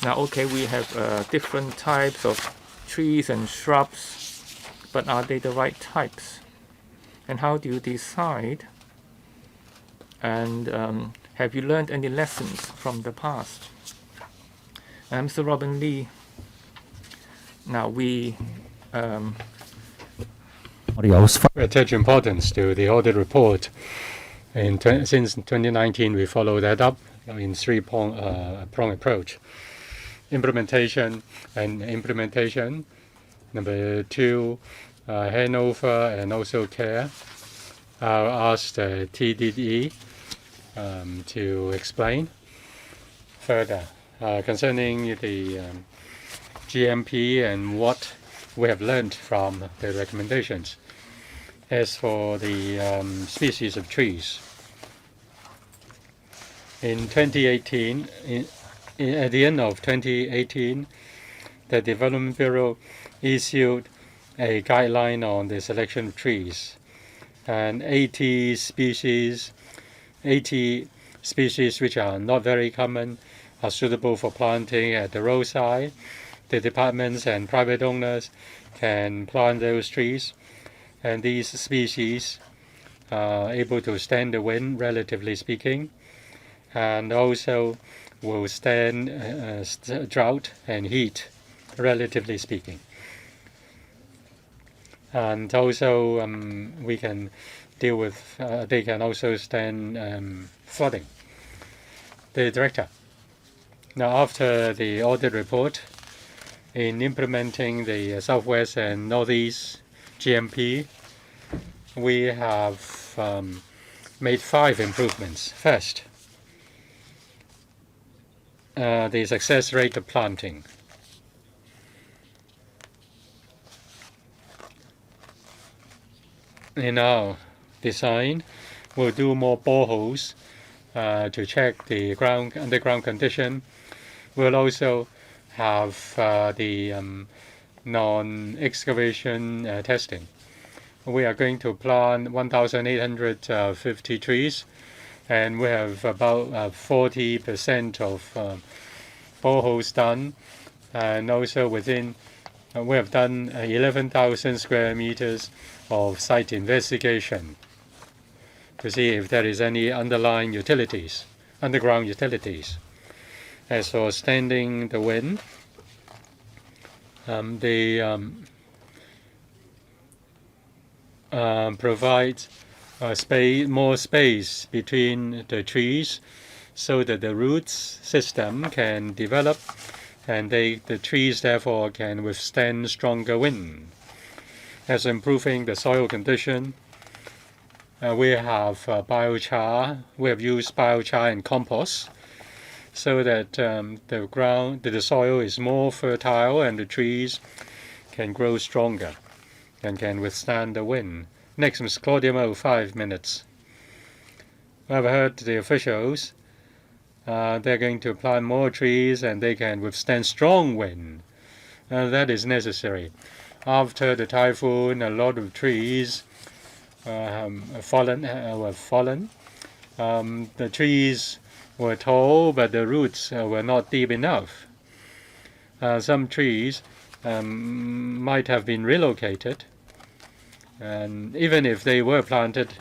now okay, we have different types of trees and shrubs, but are they the right types? And how do you decide? And have you learned any lessons from the past? Mr. Robin Lee, now we 我哋有 We attach importance to the audit report. Since 2019, we follow that up in three-prong approach. Implementation. Number 2, handover and also care. I'll ask the TDE to explain further concerning the GMP and what we have learned from the recommendations. As for the species of trees, in 2018, at the end of 2018, the Development Bureau issued a guideline on the selection of trees, and 80 species which are not very common are suitable for planting at the roadside. The departments and private owners can plant those trees, and these species are able to stand the wind, relatively speaking, and also will stand drought and heat, relatively speaking. And also we can deal with, they can also stand flooding. The director. Now, after the audit report, in implementing the Southwest and Northeast GMP, we have made 5 improvements. First, the success rate of planting. In our design, we'll do more boreholes to check the underground condition. We'll also have the non-excavation testing. We are going to plant 1,850 trees, and we have about 40% of boreholes done, and also within we have done 11,000 square meters of site investigation to see if there is any underground utilities. As for standing the wind, they provide more space between the trees so that the roots system can develop, and the trees therefore can withstand stronger wind. As improving the soil condition, we have biochar. We have used biochar and compost so that the soil is more fertile and the trees can grow stronger and can withstand the wind. Next, Ms. Claudia Mo, 5 minutes. I've heard the officials, they're going to plant more trees and they can withstand strong wind. That is necessary. After the typhoon, a lot of trees were fallen. The trees were tall, but the roots were not deep enough. Some trees might have been relocated, and even if they were planted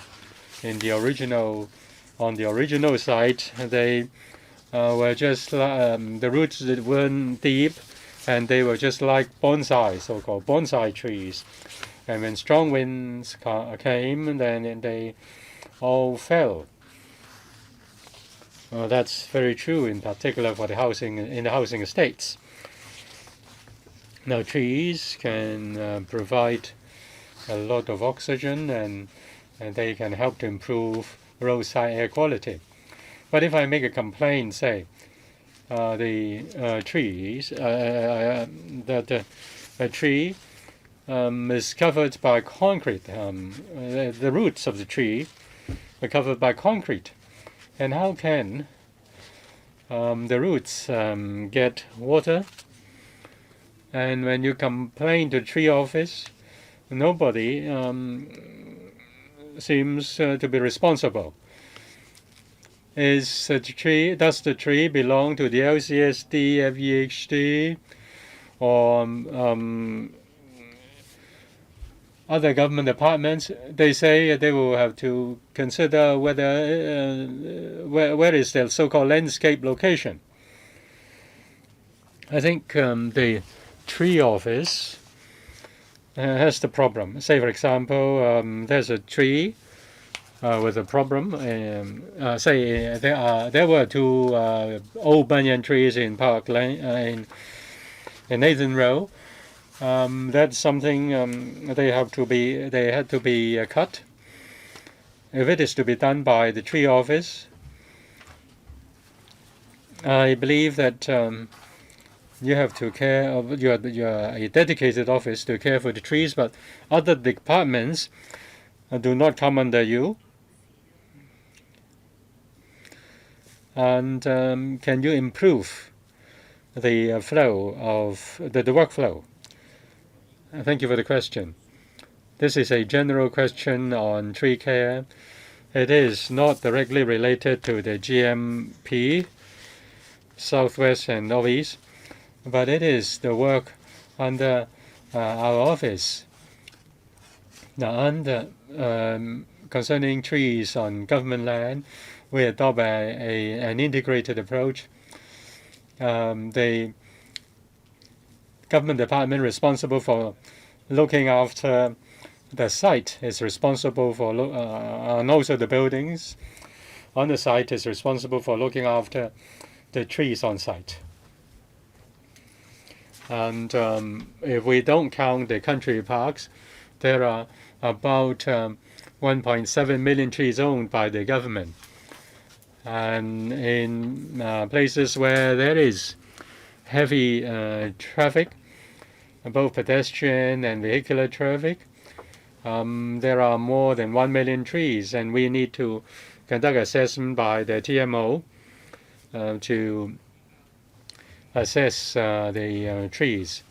on the original site, they were just the roots that weren't deep, and they were just like bonsai, so-called bonsai trees. And when strong winds came, then they all fell. That's very true, in particular for the housing estates. Now, trees can provide a lot of oxygen, and they can help to improve roadside air quality. But if I make a complaint, say, the trees, that a tree is covered by concrete, the roots of the tree are covered by concrete, and how can the roots get water? And when you complain to tree office, nobody seems to be responsible. Does the tree belong to the LCSD, FEHD, or other government departments? They say they will have to consider whether where is their so-called landscape location. I think the tree office has the problem. Say, for example, there's a tree with a problem. Say there were two old banyan trees in Park Lane in Nathan Row. That's something they had to be cut. If it is to be done by the tree office, I believe that you have to care of you're a dedicated office to care for the trees, but other departments do not come under you. And can you improve the flow of the workflow? Thank you for the question. This is a general question on tree care. It is not directly related to the GMP, Southwest and Northeast, but it is the work under our office. Now, concerning trees on government land, we adopt an integrated approach. The government department responsible for looking after the site is responsible for, and also the buildings on the site is responsible for looking after the trees on site. And if we don't count the country parks, there are about 1.7 million trees owned by the government. And in places where there is heavy traffic, both pedestrian and vehicular traffic, there are more than 1 million trees, and we need to conduct assessment by the TMO to assess the trees.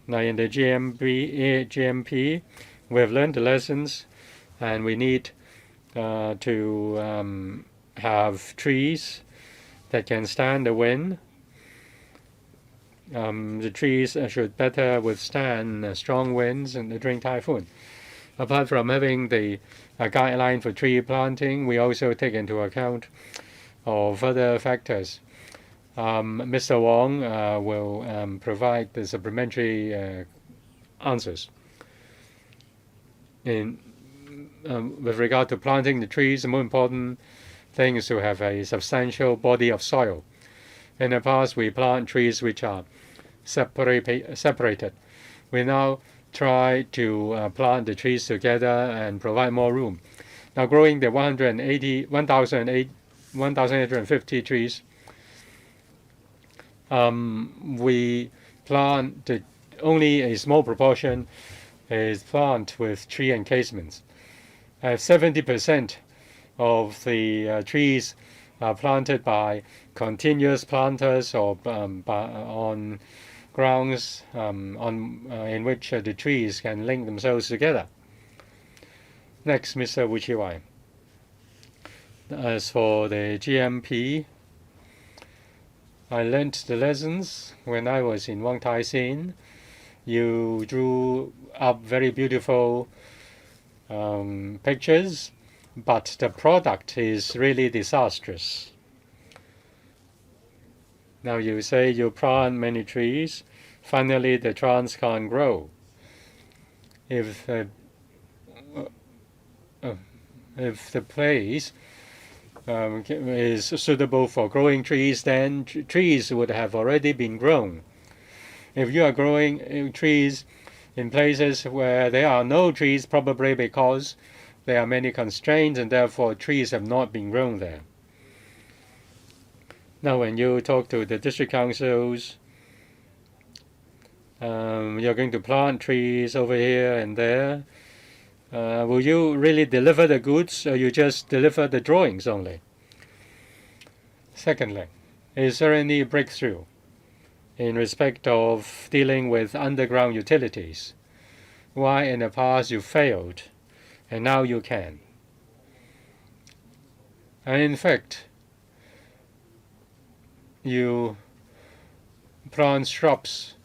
Now, in the GMP, we have learned the lessons, and we need to have trees that can stand the wind. The trees should better withstand strong winds and during typhoon. Apart from having the guideline for tree planting, we also take into account of other factors. Mr. Wong will provide the supplementary answers. With regard to planting the trees, the more important thing is to have a substantial body of soil. In the past, we plant trees which are separated. We now try to plant the trees together and provide more room. Now, growing the 1,850 trees, we plant only a small proportion is planted with tree encasements. 70% of the trees are planted by continuous planters or on grounds in which the trees can link themselves together. Next, Mr. Wuchiwai. As for the GMP, I learned the lessons when I was in Wang Tai Sin. You drew up very beautiful pictures, but the product is really disastrous. Now you say you plant many trees, finally the trunks can't grow. If the place is suitable for growing trees, then trees would have already been grown. If you are growing trees in places where there are no trees, probably because there are many constraints and therefore trees have not been grown there. Now, when you talk to the district councils, you're going to plant trees over here and there. Will you really deliver the goods, or you just deliver the drawings only? Secondly, is there any breakthrough in respect of dealing with underground utilities? Why in the past you failed, and now you can? And in fact, you plant shrubs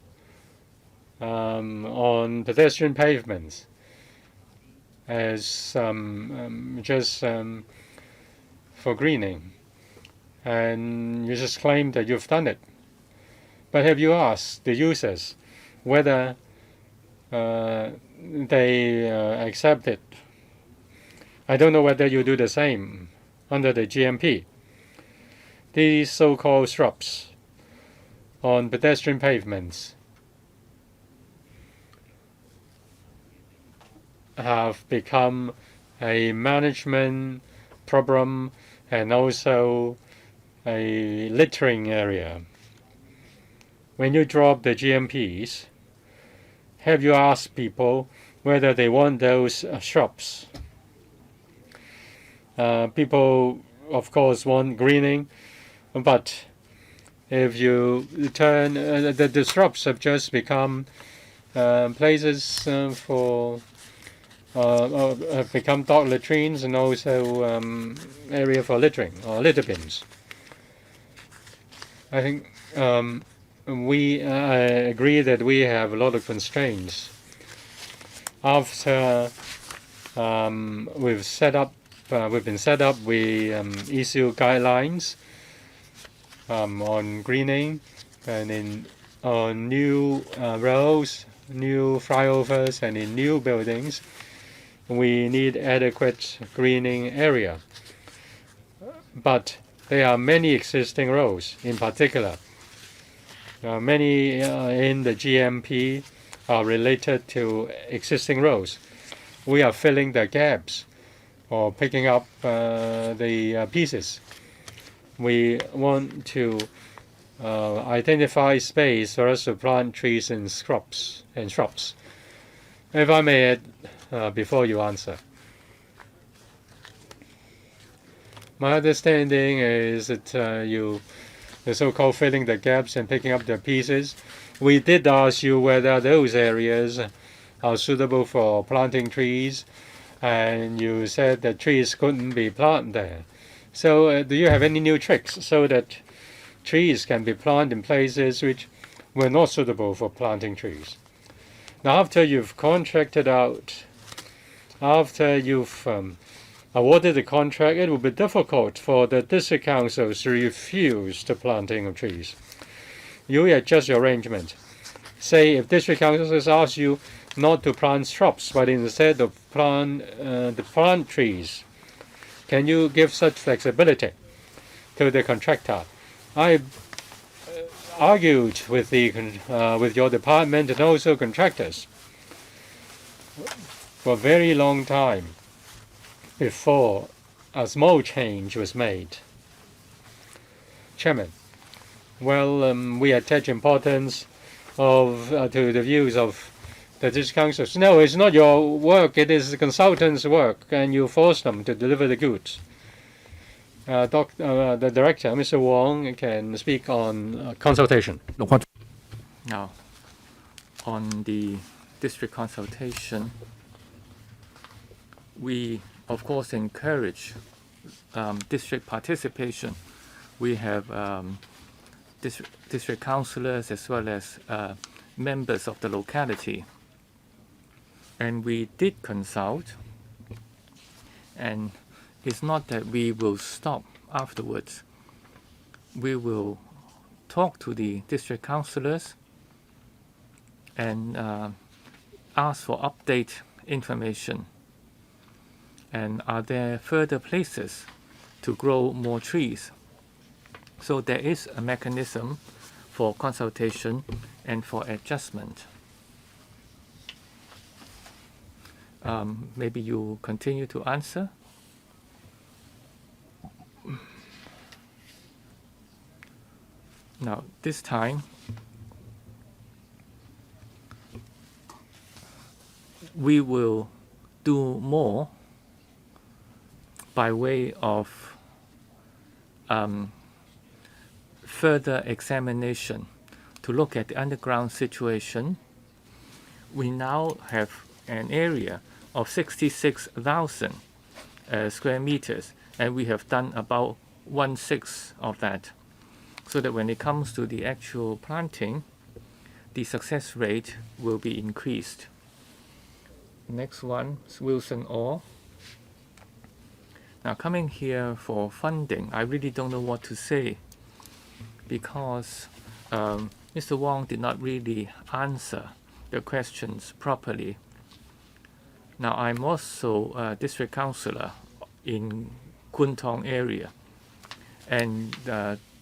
on pedestrian pavements as just for greening, and you just claim that you've done it. But have you asked the users whether they accept it. I don't know whether you do the same under the GMP. These so-called shrubs on pedestrian pavements have become a management problem and also a littering area. When you drop the GMPs, have you asked people whether they want those shrubs? People, of course, want greening, but if you turn the shrubs have just become places for have become dog latrines and also area for littering or litter bins. I think we agree that we have a lot of constraints. After we've been set up, we issue guidelines on greening and on new roads, new flyovers, and in new buildings. We need adequate greening area. But there are many existing roads in particular. Many in the GMP are related to existing roads. We are filling the gaps or picking up the pieces. We want to identify space for us to plant trees and shrubs. If I may add, before you answer, my understanding is that the so-called filling the gaps and picking up the pieces, we did ask you whether those areas are suitable for planting trees, and you said that trees couldn't be planted there. So do you have any new tricks so that trees can be planted in places which were not suitable for planting trees? Now, after you've contracted out, after you've awarded the contract, it will be difficult for the district councils to refuse the planting of trees. You adjust your arrangement. Say if district councils ask you not to plant shrubs, but instead of plant trees, can you give such flexibility to the contractor? I argued with your department and also contractors for a very long time before a small change was made. Chairman, well, we attach importance to the views of the district councils. No, it's not your work, it is the consultants' work, and you force them to deliver the goods. The director, Mr. Wong, can speak on consultation. Now, on the district consultation, we of course encourage district participation. We have district councillors as well as members of the locality, and we did consult, and it's not that we will stop afterwards. We will talk to the district councillors and ask for update information. And are there further places to grow more trees? So there is a mechanism for consultation and for adjustment. Maybe you continue to answer. Now, this time, we will do more by way of further examination to look at the underground situation. We now have an area of 66,000 square meters, and we have done about 1/6 of that, so that when it comes to the actual planting, the success rate will be increased. Next one is Wilson Orr. Now, coming here for funding, I really don't know what to say, because Mr. Wong did not really answer the questions properly. Now, I'm also a district councillor in Kwun Tong area, and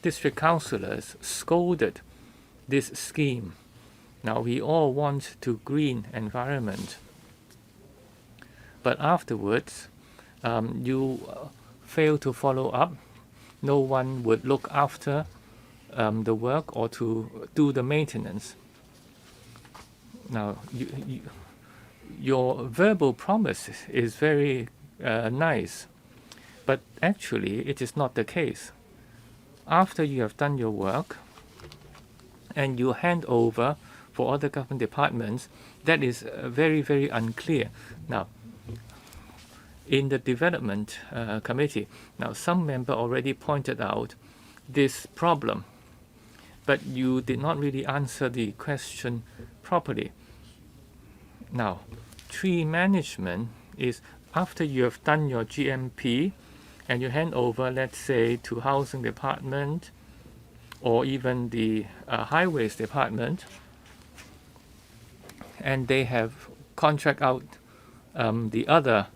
district councillors scolded this scheme. Now, we all want to green environment, but afterwards, you fail to follow up. No one would look after the work or to do the maintenance. Now, your verbal promise is very nice, but actually it is not the case. After you have done your work and you hand over for other government departments, that is very, very unclear. Now, in the development committee, now some member already pointed out this problem, but you did not really answer the question properly. Now, tree management is after you have done your GMP and you hand over, let's say, to housing department or even the highways department, and they have contract out the other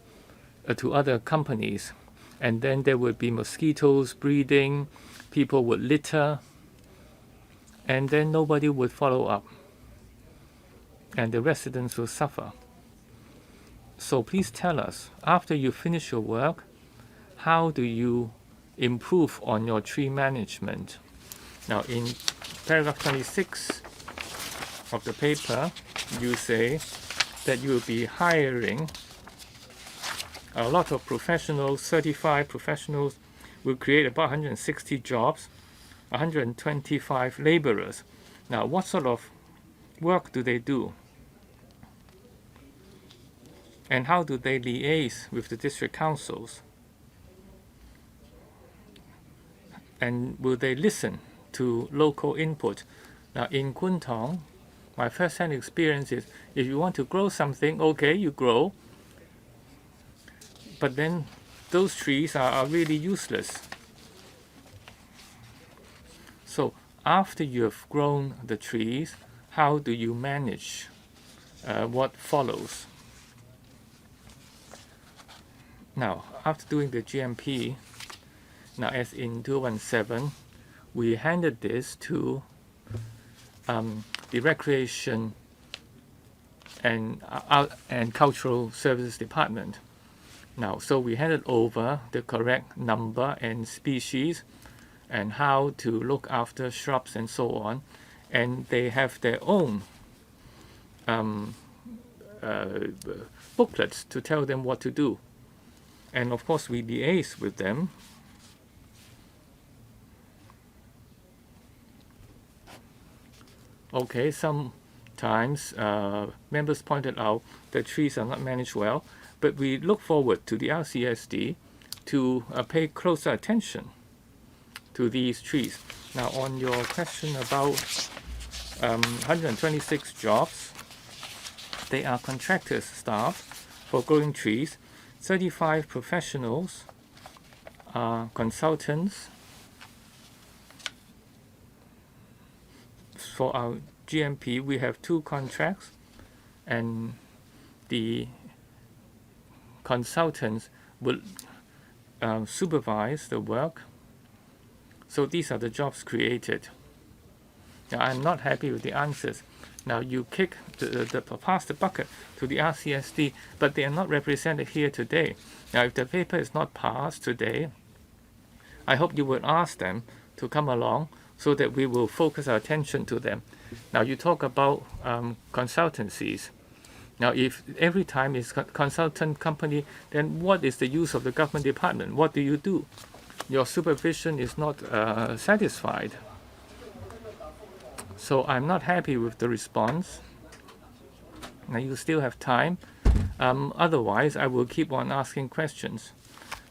to other companies, and then there would be mosquitoes breeding, people would litter, and then nobody would follow up, and the residents will suffer. So please tell us, after you finish your work, how do you improve on your tree management? Now, in paragraph 26 of the paper, you say that you will be hiring a lot of professionals, certified professionals, will create about 160 jobs, 125 laborers. Now, what sort of work do they do? And how do they liaise with the district councils? And will they listen to local input? Now, in Kwun Tong, my first-hand experience is if you want to grow something, okay, you grow, but then those trees are really useless. So after you have grown the trees, how do you manage what follows? Now, after doing the GMP, now as in 2017, we handed this to the Recreation and Cultural Services Department. Now, so we handed over the correct number and species and how to look after shrubs and so on, and they have their own booklets to tell them what to do. And of course, we liaise with them. Okay, sometimes members pointed out that trees are not managed well, but we look forward to the RCSD to pay closer attention to these trees. Now, on your question about 126 jobs, they are contractors staff for growing trees, 35 professionals are consultants. For our GMP, we have 2 contracts, and the consultants will supervise the work. So these are the jobs created. Now, I'm not happy with the answers. Now, you kick pass the bucket to the RCSD, but they are not represented here today. Now, if the paper is not passed today, I hope you will ask them to come along so that we will focus our attention to them. Now, you talk about consultancies. Now, if every time is consultant company, then what is the use of the government department? What do you do? Your supervision is not satisfied. So I'm not happy with the response. Now, you still have time. Otherwise, I will keep on asking questions.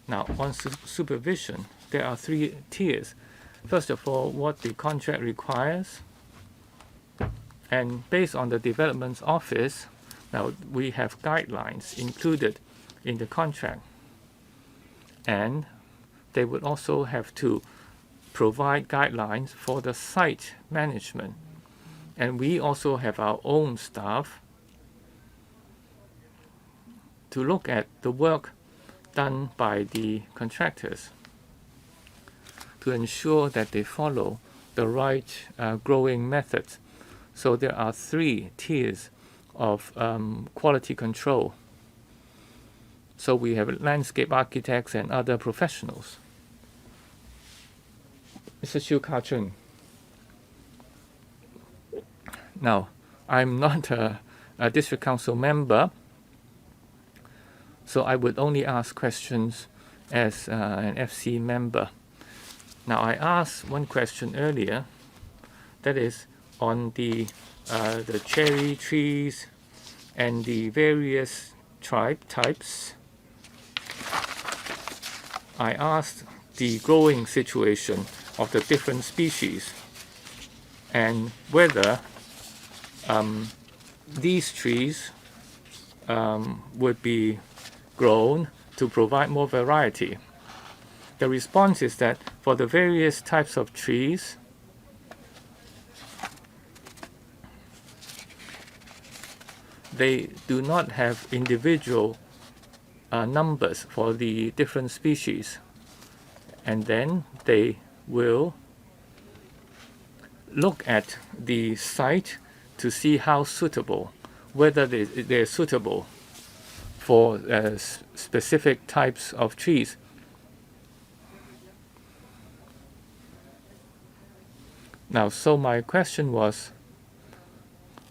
Now, on supervision, there are 3 tiers. First of all, what the contract requires. And based on the development office, now we have guidelines included in the contract. And they would also have to provide guidelines for the site management. And we also have our own staff to look at the work done by the contractors to ensure that they follow the right growing methods. So there are 3 tiers of quality control. So we have landscape architects and other professionals. Mr. Chiu Ka-chun. Now, I'm not a district council member, so I would only ask questions as an FC member. Now, I asked one question earlier, that is on the cherry trees and the various types. I asked the growing situation of the different species and whether these trees would be grown to provide more variety. The response is that for the various types of trees, they do not have individual numbers for the different species, and then they will look at the site to see how suitable, whether they're suitable for specific types of trees. Now, so my question was,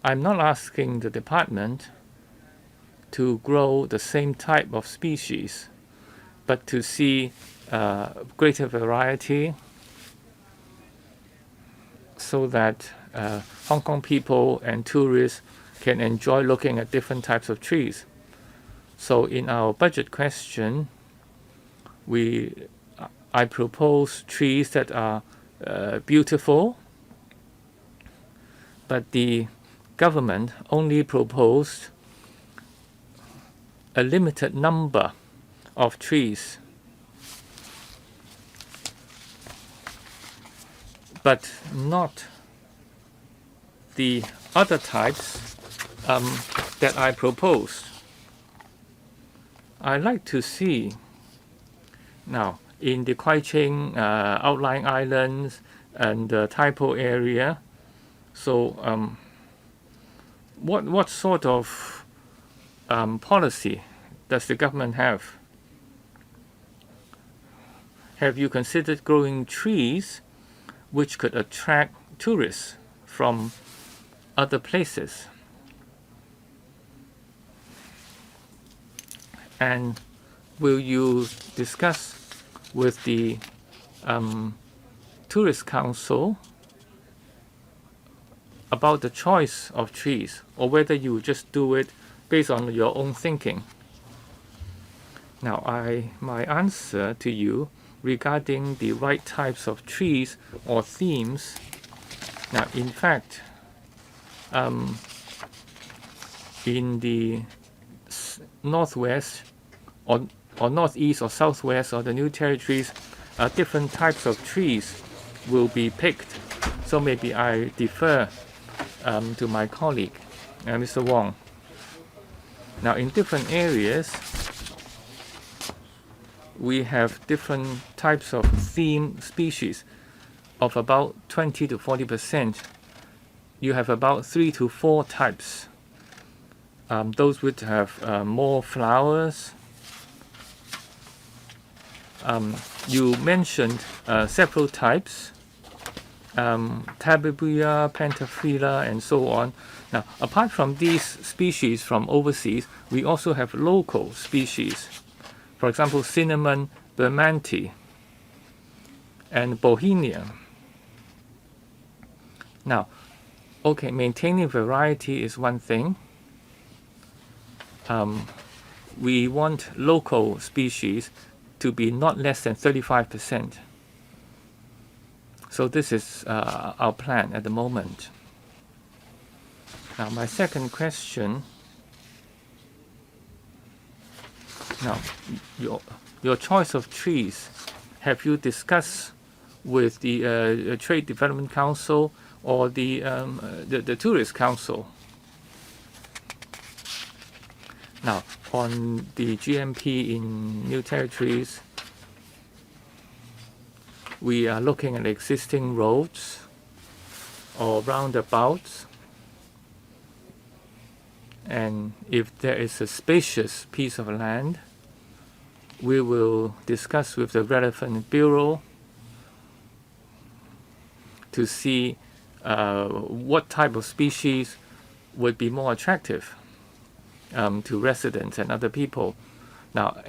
I'm not asking the department to grow the same type of species, but to see greater variety so that Hong Kong people and tourists can enjoy looking at different types of trees. So in our budget question, I propose trees that are beautiful, but the government only proposed a limited number of trees, but not the other types that I proposed. I like to see now in the Kwai Ching outlying islands and the Taipo area. So what sort of policy does the government have? Have you considered growing trees which could attract tourists from other places? And will you discuss with the Tourist Council about the choice of trees, or whether you just do it based on your own thinking? Now, my answer to you regarding the right types of trees or themes, now in fact, in the northwest or northeast or southwest or the new territories, different types of trees will be picked. So maybe I defer to my colleague, Mr. Wong. Now, in different areas, we have different types of theme species of about 20 to 40%. You have about 3 to 4 types. Those would have more flowers. You mentioned several types, Tabebuia, Pentaphylla, and so on. Now, apart from these species from overseas, we also have local species. For example, cinnamon, Bermanti, and Bohemia. Now, okay, maintaining variety is one thing. We want local species to be not less than 35%. So this is our plan at the moment. Now, my second question. Now, your choice of trees, have you discussed with the Trade Development Council or the Tourist Council. Now, on the GMP in new territories, we are looking at existing roads or roundabouts, and if there is a spacious piece of land, we will discuss with the relevant bureau to see what type of species would be more attractive to residents and other people. Now,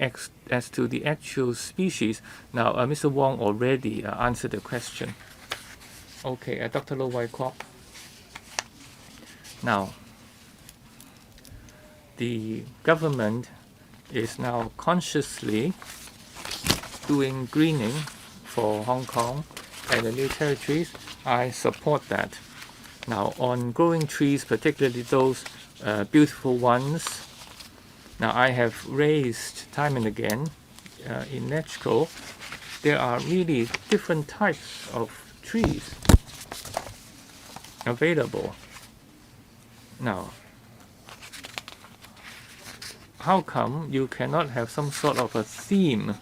as to the actual species, now Mr. Wong already answered the question. Okay, Dr. Lo Wai Kwok. Now, the government is now consciously doing greening for Hong Kong and the new territories. I support that. Now, on growing trees, particularly those beautiful ones, now I have raised time and again in NECHCO, there are really different types of trees available. Now, how come you cannot have some sort of a theme?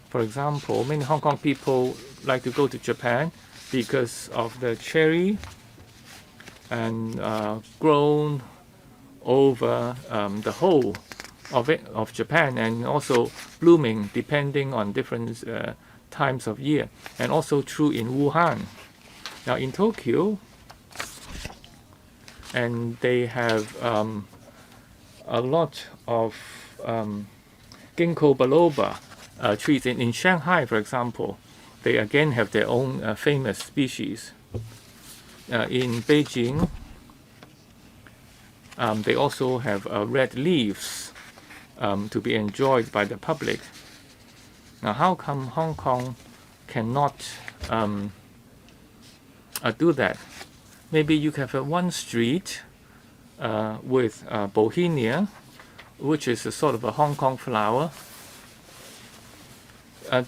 For example, many Hong Kong people like to go to Japan because of the cherry and grown over the whole of Japan, and also blooming depending on different times of year, and also true in Wuhan. Now in Tokyo, and they have a lot of ginkgo biloba trees. In Shanghai, for example, they again have their own famous species. In Beijing, they also have red leaves to be enjoyed by the public. Now, how come Hong Kong cannot do that? Maybe you can have one street with Bohemia, which is a sort of a Hong Kong flower.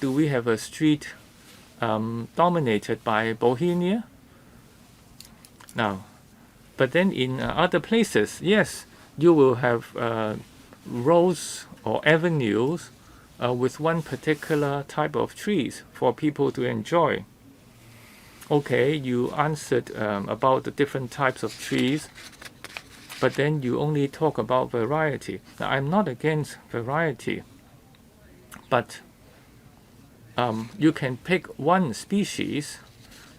Do we have a street dominated by Bohemia? Now, but then in other places, yes, you will have roads or avenues with one particular type of trees for people to enjoy. Okay, you answered about the different types of trees, but then you only talk about variety. Now, I'm not against variety, but you can pick one species,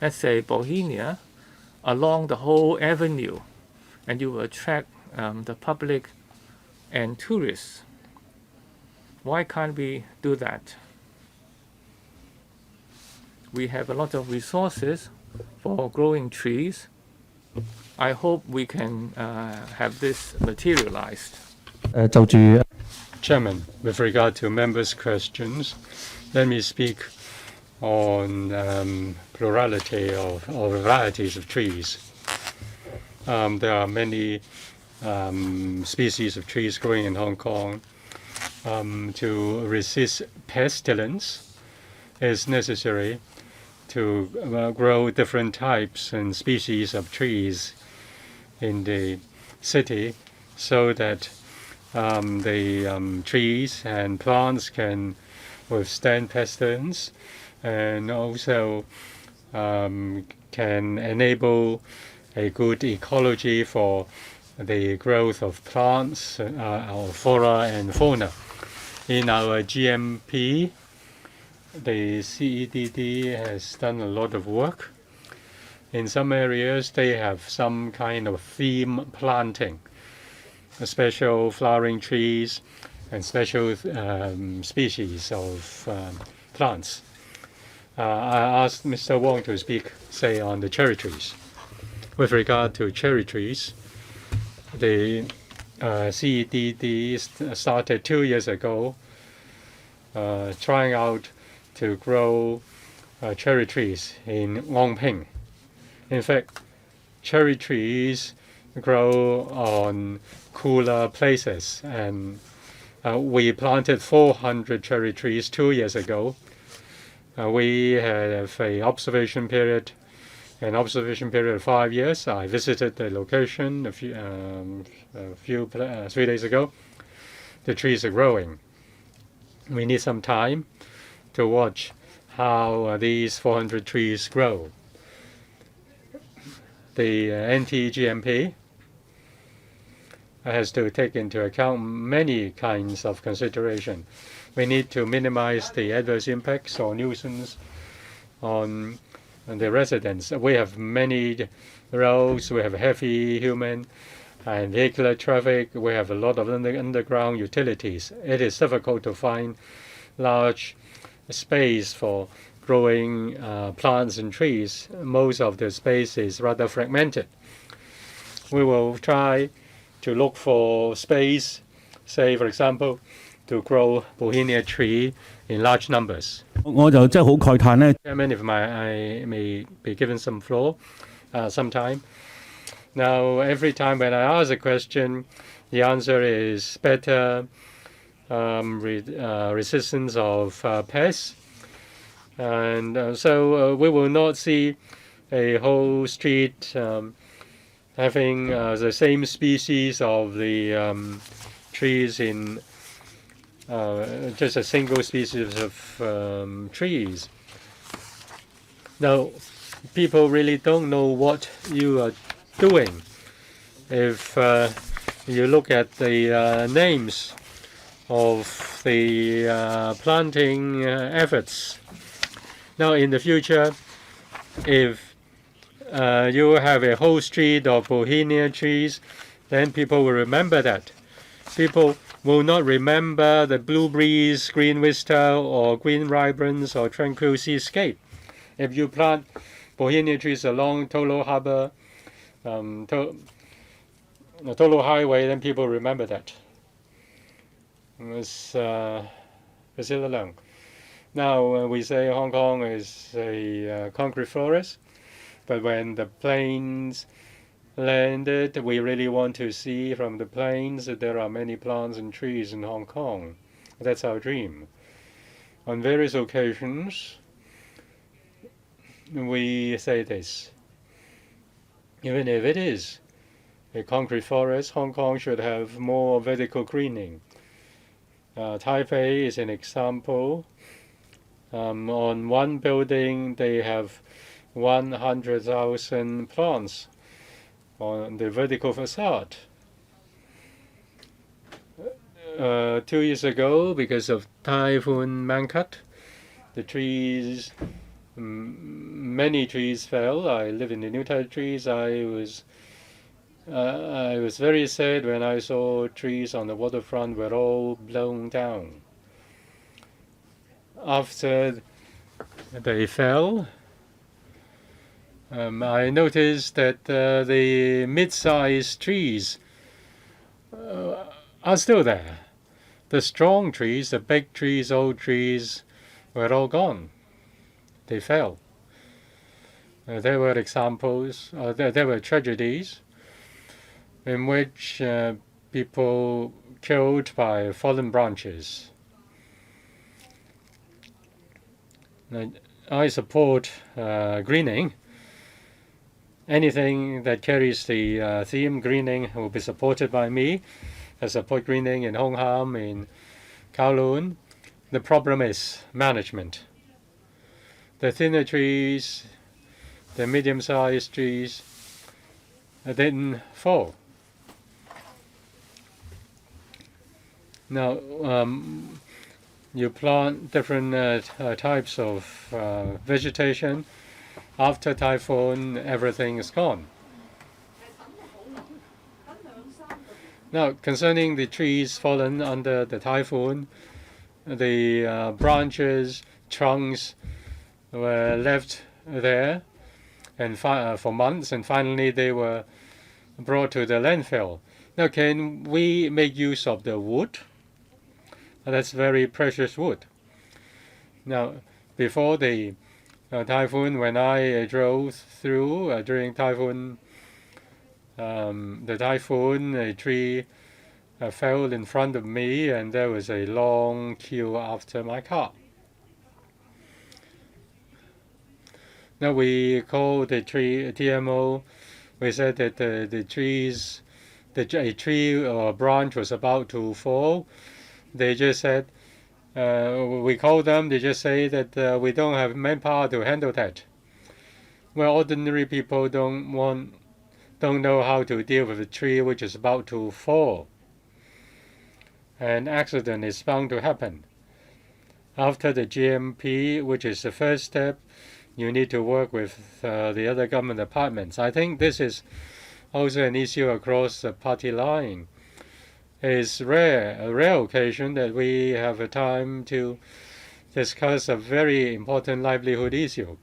let's say Bohemia, along the whole avenue, and you will attract the public and tourists. Why can't we do that? We have a lot of resources for growing trees. I hope we can have this materialized. Chairman, with regard to members' questions, let me speak on plurality or varieties of trees. There are many species of trees growing in Hong Kong. To resist pestilence, it's necessary to grow different types and species of trees in the city so that the trees and plants can withstand pestilence, and also can enable a good ecology for the growth of plants, our flora and fauna. In our GMP, the CEDD has done a lot of work. In some areas, they have some kind of theme planting, special flowering trees and special species of plants. I asked Mr. Wong to speak, say, on the cherry trees. With regard to cherry trees, the CEDD started 2 years ago, trying out to grow cherry trees in Wongping. In fact, cherry trees grow on cooler places, and we planted 400 cherry trees 2 years ago. We have an observation period an observation period of 5 years. I visited the location 3 days ago. The trees are growing. We need some time to watch how these 400 trees grow. The NTGMP has to take into account many kinds of consideration. We need to minimize the adverse impacts or nuisance on the residents. We have many roads, we have heavy human and vehicular traffic, we have a lot of underground utilities. It is difficult to find large space for growing plants and trees. Most of the space is rather fragmented. We will try to look for space, say for example, to grow Bohemia tree in large numbers. 我就真係好慨嘆咧。 Chairman, if I may be given some floor sometime. Now, every time when I ask a question, the answer is better resistance of pests. And so we will not see a whole street having the same species of the trees in just a single species of trees. Now, people really don't know what you are doing. If you look at the names of the planting efforts. Now, in the future, if you have a whole street of Bohemia trees, then people will remember that. People will not remember the blue breeze, green vista, or green vibrance, or tranquil seascape. If you plant Bohemia trees along Tolo Harbor, Tolo Highway, then people remember that. Now, we say Hong Kong is a concrete forest, but when the planes landed, we really want to see from the plains that there are many plants and trees in Hong Kong. That's our dream. On various occasions, we say this. Even if it is a concrete forest, Hong Kong should have more vertical greening. Taipei is an example. On one building, they have 100,000 plants on the vertical facade. 2 years ago, because of Typhoon Mangkhut, the trees, many trees fell. I live in the New Territories. I was very sad when I saw trees on the waterfront were all blown down. After they fell, I noticed that the mid-sized trees are still there. The strong trees, the big trees, old trees, were all gone. They fell. There were examples, there were tragedies in which people killed by fallen branches. I support greening. Anything that carries the theme greening will be supported by me. I support greening in Hong Ham, in Kowloon. The problem is management. The thinner trees, the medium-sized trees didn't fall. Now, you plant different types of vegetation. After typhoon, everything is gone. Now, concerning the trees fallen under the typhoon, the branches, trunks were left there and for months, and finally they were brought to the landfill. Now, can we make use of the wood? That's very precious wood. Now, before the typhoon, when I drove through during typhoon, the typhoon, a tree fell in front of me, and there was a long queue after my car. Now we called the tree TMO. We said that a tree or branch was about to fall. They just said, we called them. They just say that we don't have manpower to handle that. Well, ordinary people don't know how to deal with a tree which is about to fall. An accident is bound to happen. After the GMP, which is the first step, you need to work with the other government departments. I think this is also an issue across the party line. It's a rare occasion that we have a time to discuss a very important livelihood issue.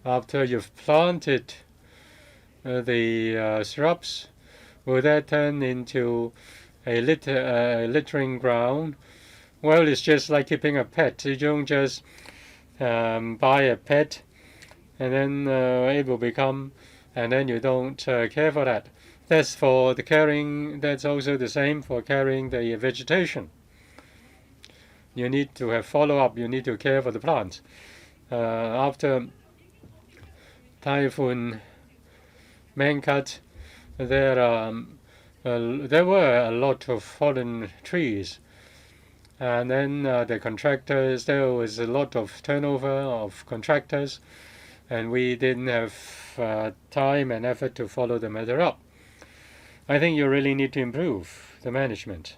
After you've planted the shrubs, will that turn into a littering ground? Well, it's just like keeping a pet. You don't just buy a pet and then it will become, and then you don't care for that. That's for the caring. That's also the same for carrying the vegetation. You need to have follow-up. You need to care for the plants. After Typhoon Mangkhut, there were a lot of fallen trees. And then the contractors, there was a lot of turnover of contractors, and we didn't have time and effort to follow the matter up. I think you really need to improve the management.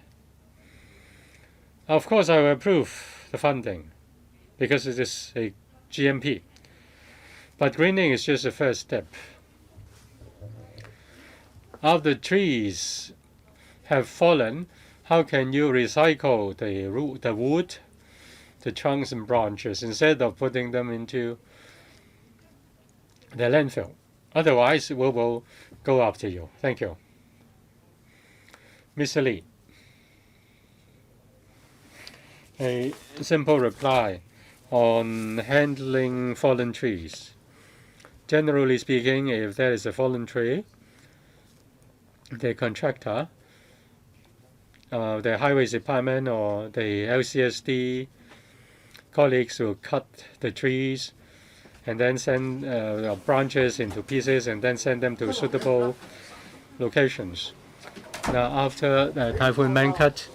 Of course, I will approve the funding because it is a GMP. But greening is just the first step. After trees have fallen, how can you recycle the wood, the trunks and branches, instead of putting them into the landfill? Otherwise, we will go after you. Thank you. Mr. Lee. A simple reply on handling fallen trees. Generally speaking, if there is a fallen tree, the contractor, the highways department or the LCSD colleagues will cut the trees and then send branches into pieces and then send them to suitable locations. Now, after Typhoon Mangkhut,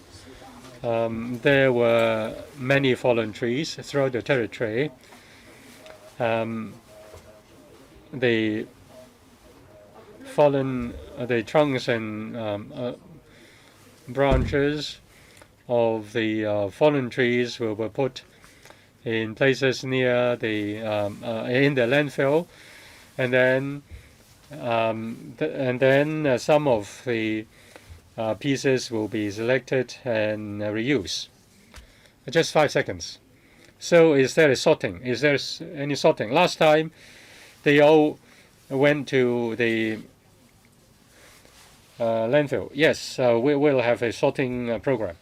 there were many fallen trees throughout the territory. The trunks and branches of the fallen trees were put in places near in the landfill, and then some of the pieces will be selected and reused. Just 5 seconds. So is there a sorting? Is there any sorting? Last time they all went to the landfill. Yes, we will have a sorting program.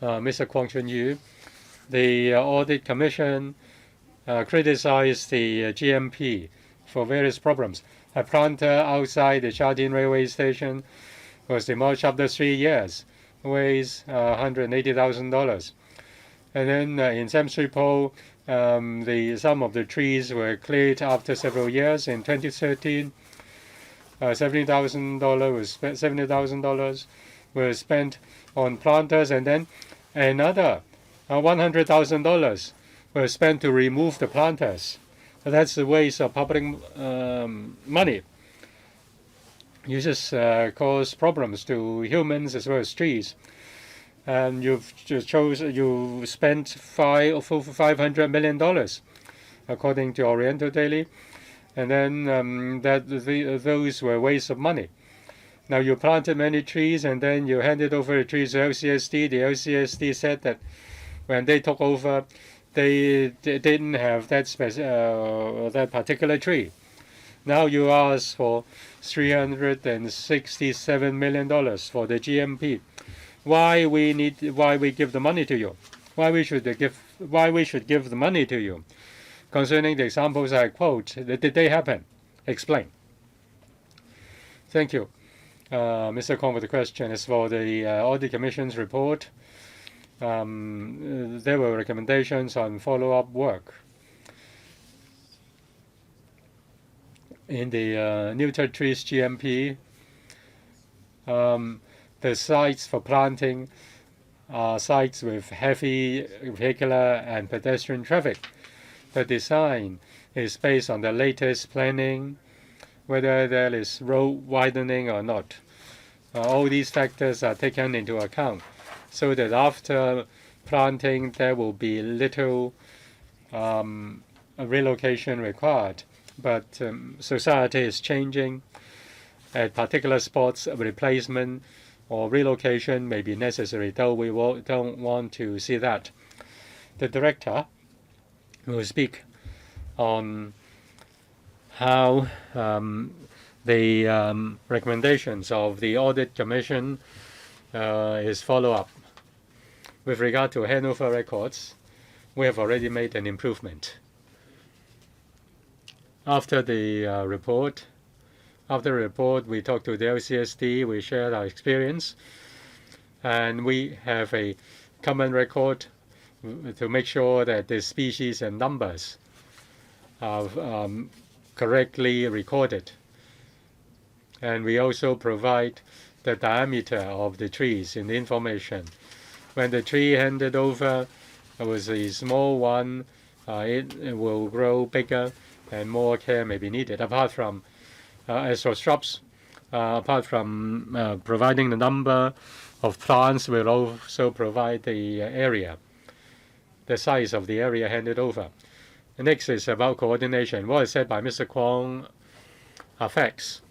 Mr. Kwong Chun-yu, the Audit Commission criticized the GMP for various problems. A planter outside the Chardin railway station was demolished after 3 years, weighs $180,000. And then in Sam Sui Po, some of the trees were cleared after several years. In 2013, $70,000 was spent on planters, and then another $100,000 was spent to remove the planters. That's the waste of public money. You just cause problems to humans as well as trees. And you spent $500 million, according to Oriental Daily, and then those were waste of money. Now you planted many trees, and then you handed over the trees to LCSD. The LCSD said that when they took over, they didn't have that particular tree. Now you ask for $367 million for the GMP. Why we give the money to you? Why we should give the money to you? Concerning the examples I quote, did they happen? Explain. Thank you, Mr. Kong, for the question. As for the Audit Commission's report, there were recommendations on follow-up work. in the neuter trees GMP, the sites for planting are sites with heavy vehicular and pedestrian traffic. The design is based on the latest planning, whether there is road widening or not. All these factors are taken into account, so that after planting there will be little relocation required. But society is changing. At particular spots, replacement or relocation may be necessary, though we don't want to see that. The director will speak on how the recommendations of the Audit Commission is follow up. With regard to handover records, we have already made an improvement. After the report, we talked to the LCSD, we shared our experience, and we have a common record to make sure that the species and numbers are correctly recorded. And we also provide the diameter of the trees in the information. When the tree handed over was a small one, it will grow bigger and more care may be needed. Apart from, as for shrubs, apart from providing the number of plants, we'll also provide the area, the size of the area handed over. The next is about coordination. What is said by Mr. Kwong are facts.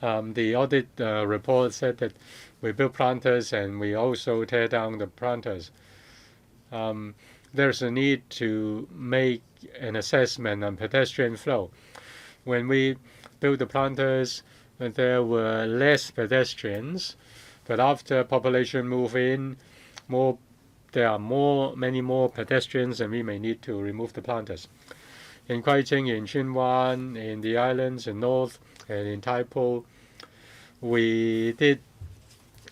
The audit report said that we build planters and we also tear down the planters. There's a need to make an assessment on pedestrian flow. When we built the planters, there were less pedestrians, but after population move in, there are many more pedestrians, and we may need to remove the planters. In Kwai Ching, in Chin Wan, in the islands, in North, and in Tai Po, we did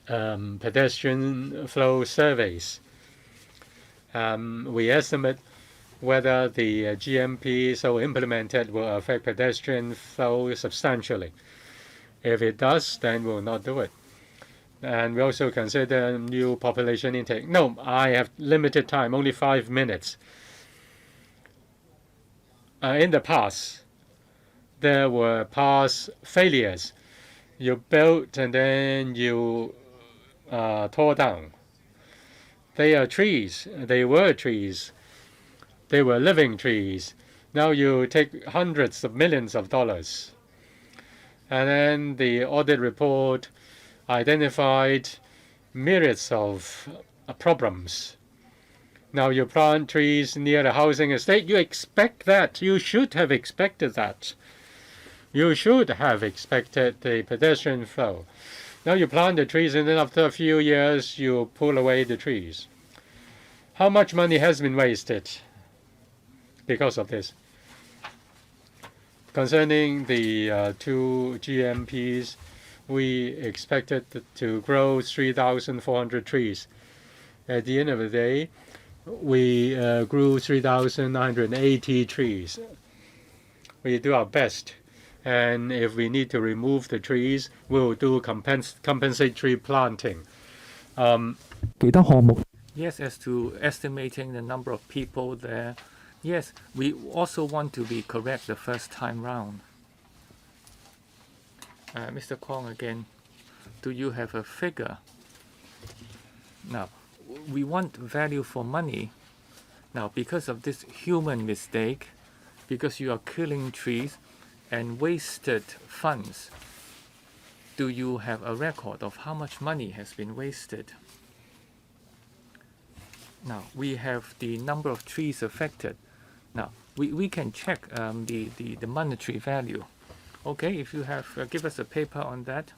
pedestrian flow surveys. We estimate whether the GMP so implemented will affect pedestrian flow substantially. If it does, then we'll not do it. And we also consider new population intake. No, I have limited time, only 5 minutes. In the past, there were past failures. You built and then you tore down. They are trees. They were trees. They were living trees. Now you take hundreds of millions of dollars. And then the audit report identified myriads of problems. Now you plant trees near the housing estate. You expect that. You should have expected that. You should have expected the pedestrian flow. Now you plant the trees and then after a few years you pull away the trees. How much money has been wasted because of this? Concerning the 2 GMPs, we expected to grow 3,400 trees. At the end of the day, we grew 3,980 trees. We do our best. And if we need to remove the trees, we will do compensatory planting. Yes, as to estimating the number of people there, yes, we also want to be correct the first time round. Mr. Kwong again, do you have a figure? Now, we want value for money. Now, because of this human mistake, because you are killing trees and wasted funds, do you have a record of how much money has been wasted? Now, we have the number of trees affected. Now, we can check the monetary value. Okay, if you have, give us a paper on that.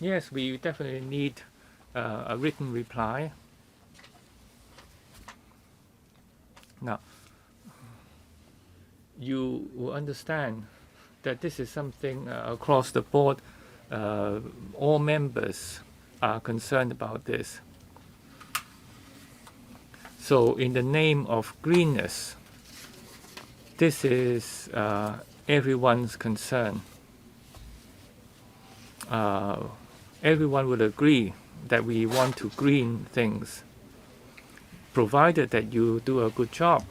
Yes, we definitely need a written reply. Now, you will understand that this is something across the board. All members are concerned about this. So in the name of greenness, this is everyone's concern. Everyone will agree that we want to green things, provided that you do a good job.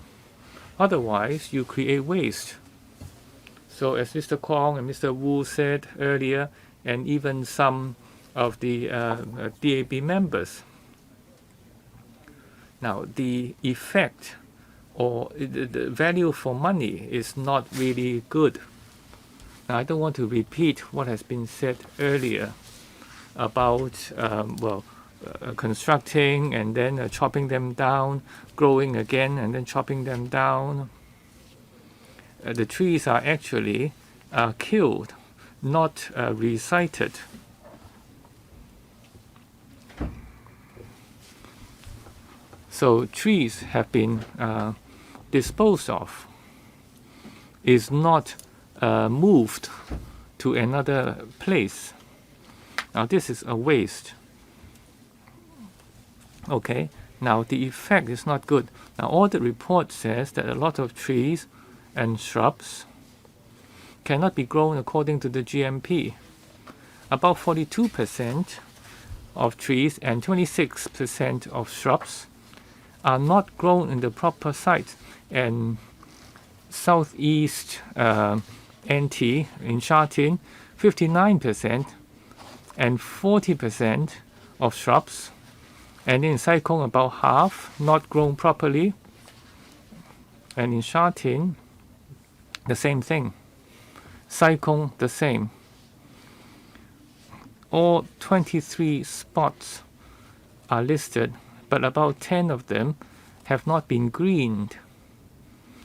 Otherwise, you create waste. So as Mr. Kwong and Mr. Wu said earlier, and even some of the DAB members, now the effect or the value for money is not really good. Now, I don't want to repeat what has been said earlier about constructing and then chopping them down, growing again and then chopping them down. The trees are actually killed, not recited. So trees have been disposed of, is not moved to another place. Now this is a waste. Okay, now the effect is not good. Now all the report says that a lot of trees and shrubs cannot be grown according to the GMP. About 42% of trees and 26% of shrubs are not grown in the proper site. And southeast NT in Sha Tin, 59% and 40% of shrubs, and in Sai Kung about half not grown properly, and in Sha Tin the same thing. Sai Kung the same. All 23 spots are listed, but about 10 of them have not been greened.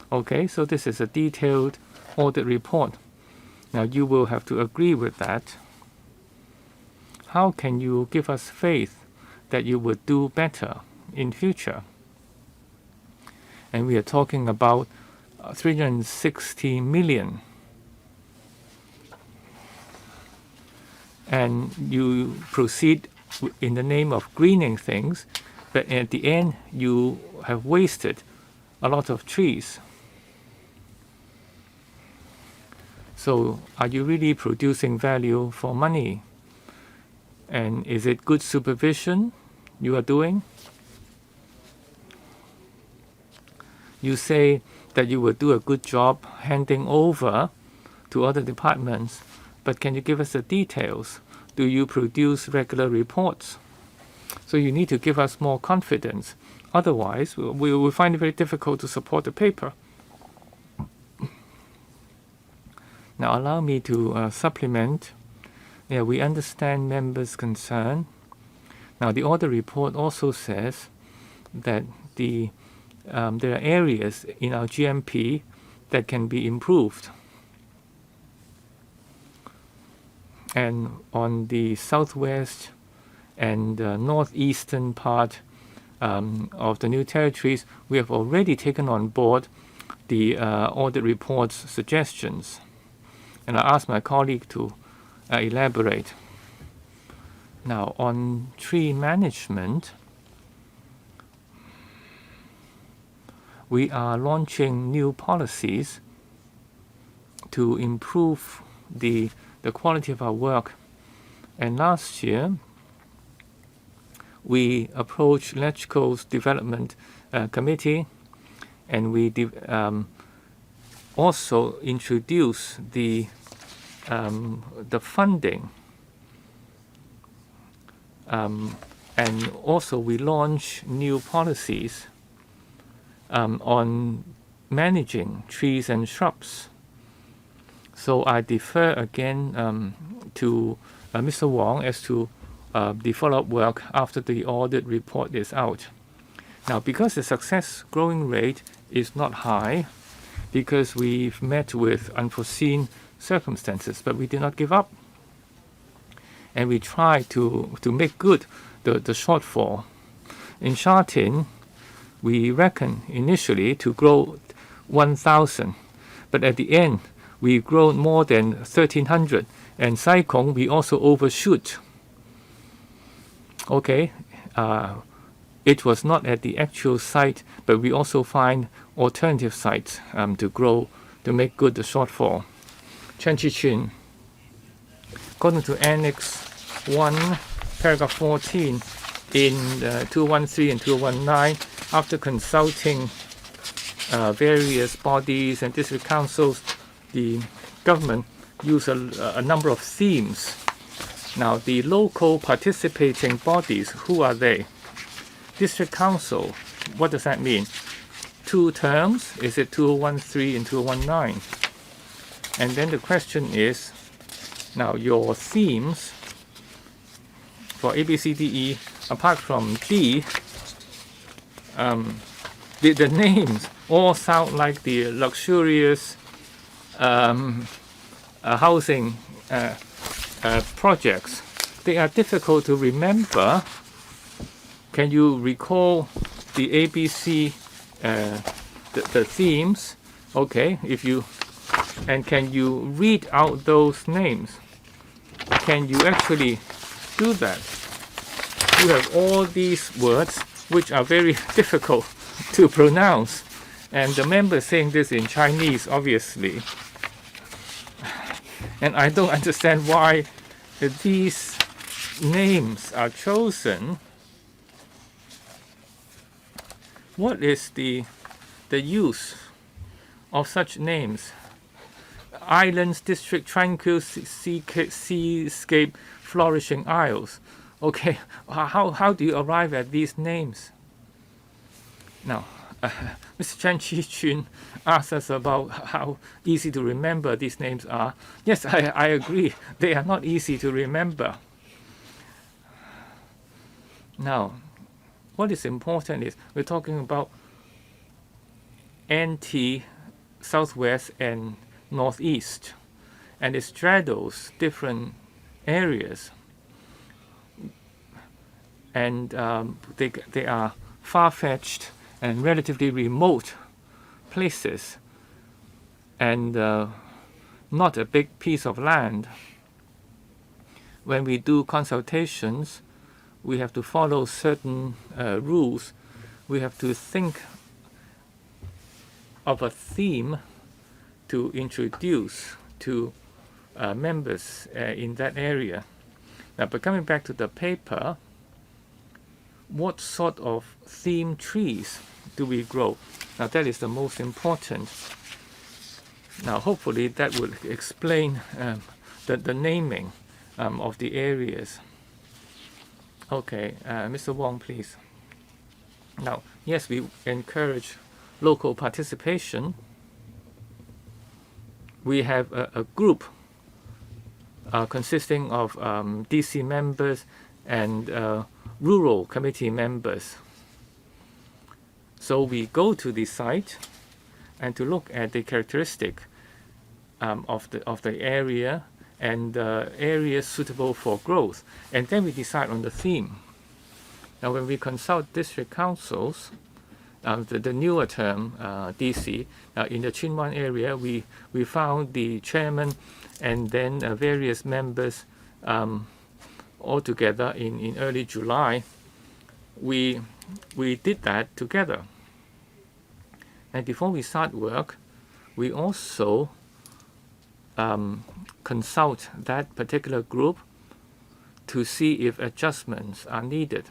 Okay, so this is a detailed audit report. Now you will have to agree with that. How can you give us faith that you would do better in future? And we are talking about 360 million. And you proceed in the name of greening things, but at the end you have wasted a lot of trees. So are you really producing value for money? And is it good supervision you are doing? You say that you will do a good job handing over to other departments, but can you give us the details? Do you produce regular reports? So you need to give us more confidence. Otherwise, we will find it very difficult to support the paper. Now allow me to supplement. Yeah, we understand members' concern. Now the audit report also says that there are areas in our GMP that can be improved. And on the southwest and northeastern part of the new territories, we have already taken on board the audit report's suggestions. And I asked my colleague to elaborate. Now, on tree management, we are launching new policies to improve the quality of our work. And last year, we approached Electricals Development Committee, and we also introduced the funding, and also we launched new policies on managing trees and shrubs. So I defer again to Mr. Wong as to the follow-up work after the audit report is out. Now, because the success growing rate is not high, because we've met with unforeseen circumstances, but we did not give up. And we try to make good the shortfall. In Sha Tin, we reckon initially to grow 1,000, but at the end, we've grown more than 1,300. And Sai Kung, we also overshoot. Okay, it was not at the actual site, but we also find alternative sites to grow, to make good the shortfall. Chen Chi-chin, according to Annex 1, paragraph 14, in 213 and 219, after consulting various bodies and district councils, the government used a number of themes. Now, the local participating bodies, who are they? District council, what does that mean? 2 terms? Is it 2013 and 2019? And then the question is, now your themes for A, B, C, D, E, apart from D, the names all sound like the luxurious housing projects. They are difficult to remember. Can you recall the ABC, the themes? Okay, and can you read out those names? Can you actually do that? You have all these words which are very difficult to pronounce, and the member is saying this in Chinese, obviously. And I don't understand why these names are chosen. What is the use of such names? Islands, district, tranquil seascape, flourishing isles. Okay, how do you arrive at these names? Now, Mr. Chen Chi-chin asked us about how easy to remember these names are. Yes, I agree. They are not easy to remember. Now, what is important is we're talking about NT, Southwest, and Northeast, and it straddles different areas, and they are far-fetched and relatively remote places, and not a big piece of land. When we do consultations, we have to follow certain rules. We have to think of a theme to introduce to members in that area. Now, but coming back to the paper, what sort of theme trees do we grow? Now, that is the most important. Now, hopefully that will explain the naming of the areas. Okay, Mr. Wong, please. Now, yes, we encourage local participation. We have a group consisting of DC members and rural committee members. So we go to the site and to look at the characteristic of the area and areas suitable for growth, and then we decide on the theme. Now, when we consult district councils, the newer term, DC, in the Chinwan area, we found the chairman and then various members all together in early July. We did that together. And before we start work, we also consult that particular group to see if adjustments are needed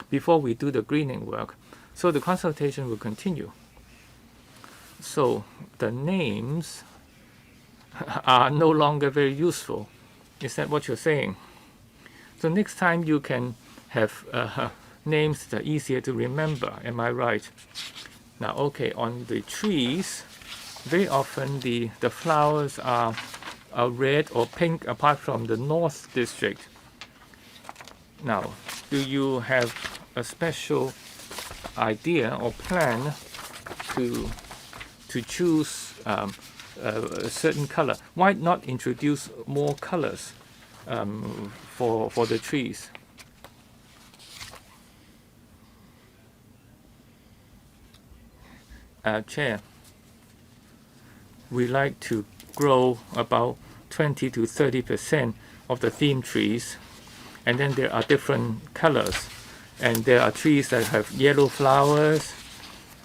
before we do the greening work. So the consultation will continue. So the names are no longer very useful. Is that what you're saying? So next time you can have names that are easier to remember. Am I right? Now, okay, on the trees, very often the flowers are red or pink apart from the North District. Now, do you have a special idea or plan to choose a certain color? Why not introduce more colors for the trees? Chair, we like to grow about 20 to 30% of the theme trees, and then there are different colors, and there are trees that have yellow flowers,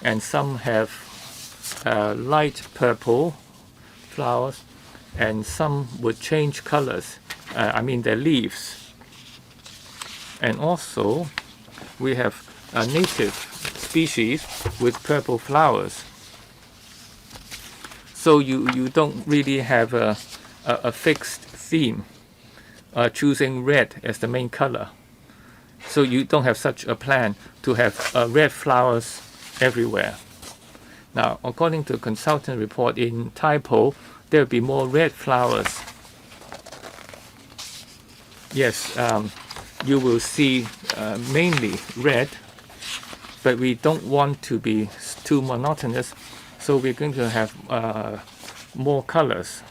and some have light purple flowers, and some would change colors. I mean their leaves. And also we have a native species with purple flowers. So you don't really have a fixed theme, choosing red as the main color. So you don't have such a plan to have red flowers everywhere. Now, according to the consultant report in Taipo, there will be more red flowers. Yes, you will see mainly red, but we don't want to be too monotonous, so we're going to have more colors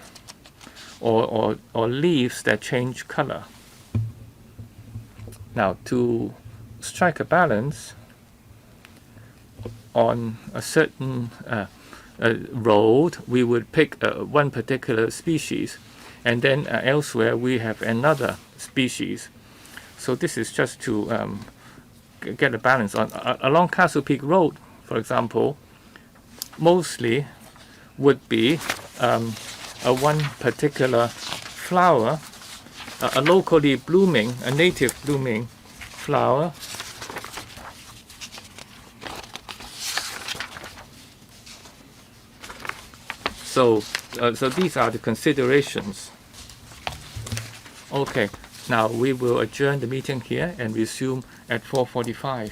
or leaves that change color. Now, to strike a balance on a certain road, we would pick one particular species, and then elsewhere we have another species. So this is just to get a balance. Along Castle Peak Road, for example, mostly would be one particular flower, a locally blooming, a native blooming flower. So these are the considerations. Okay, now we will adjourn the meeting here and resume at 4:45.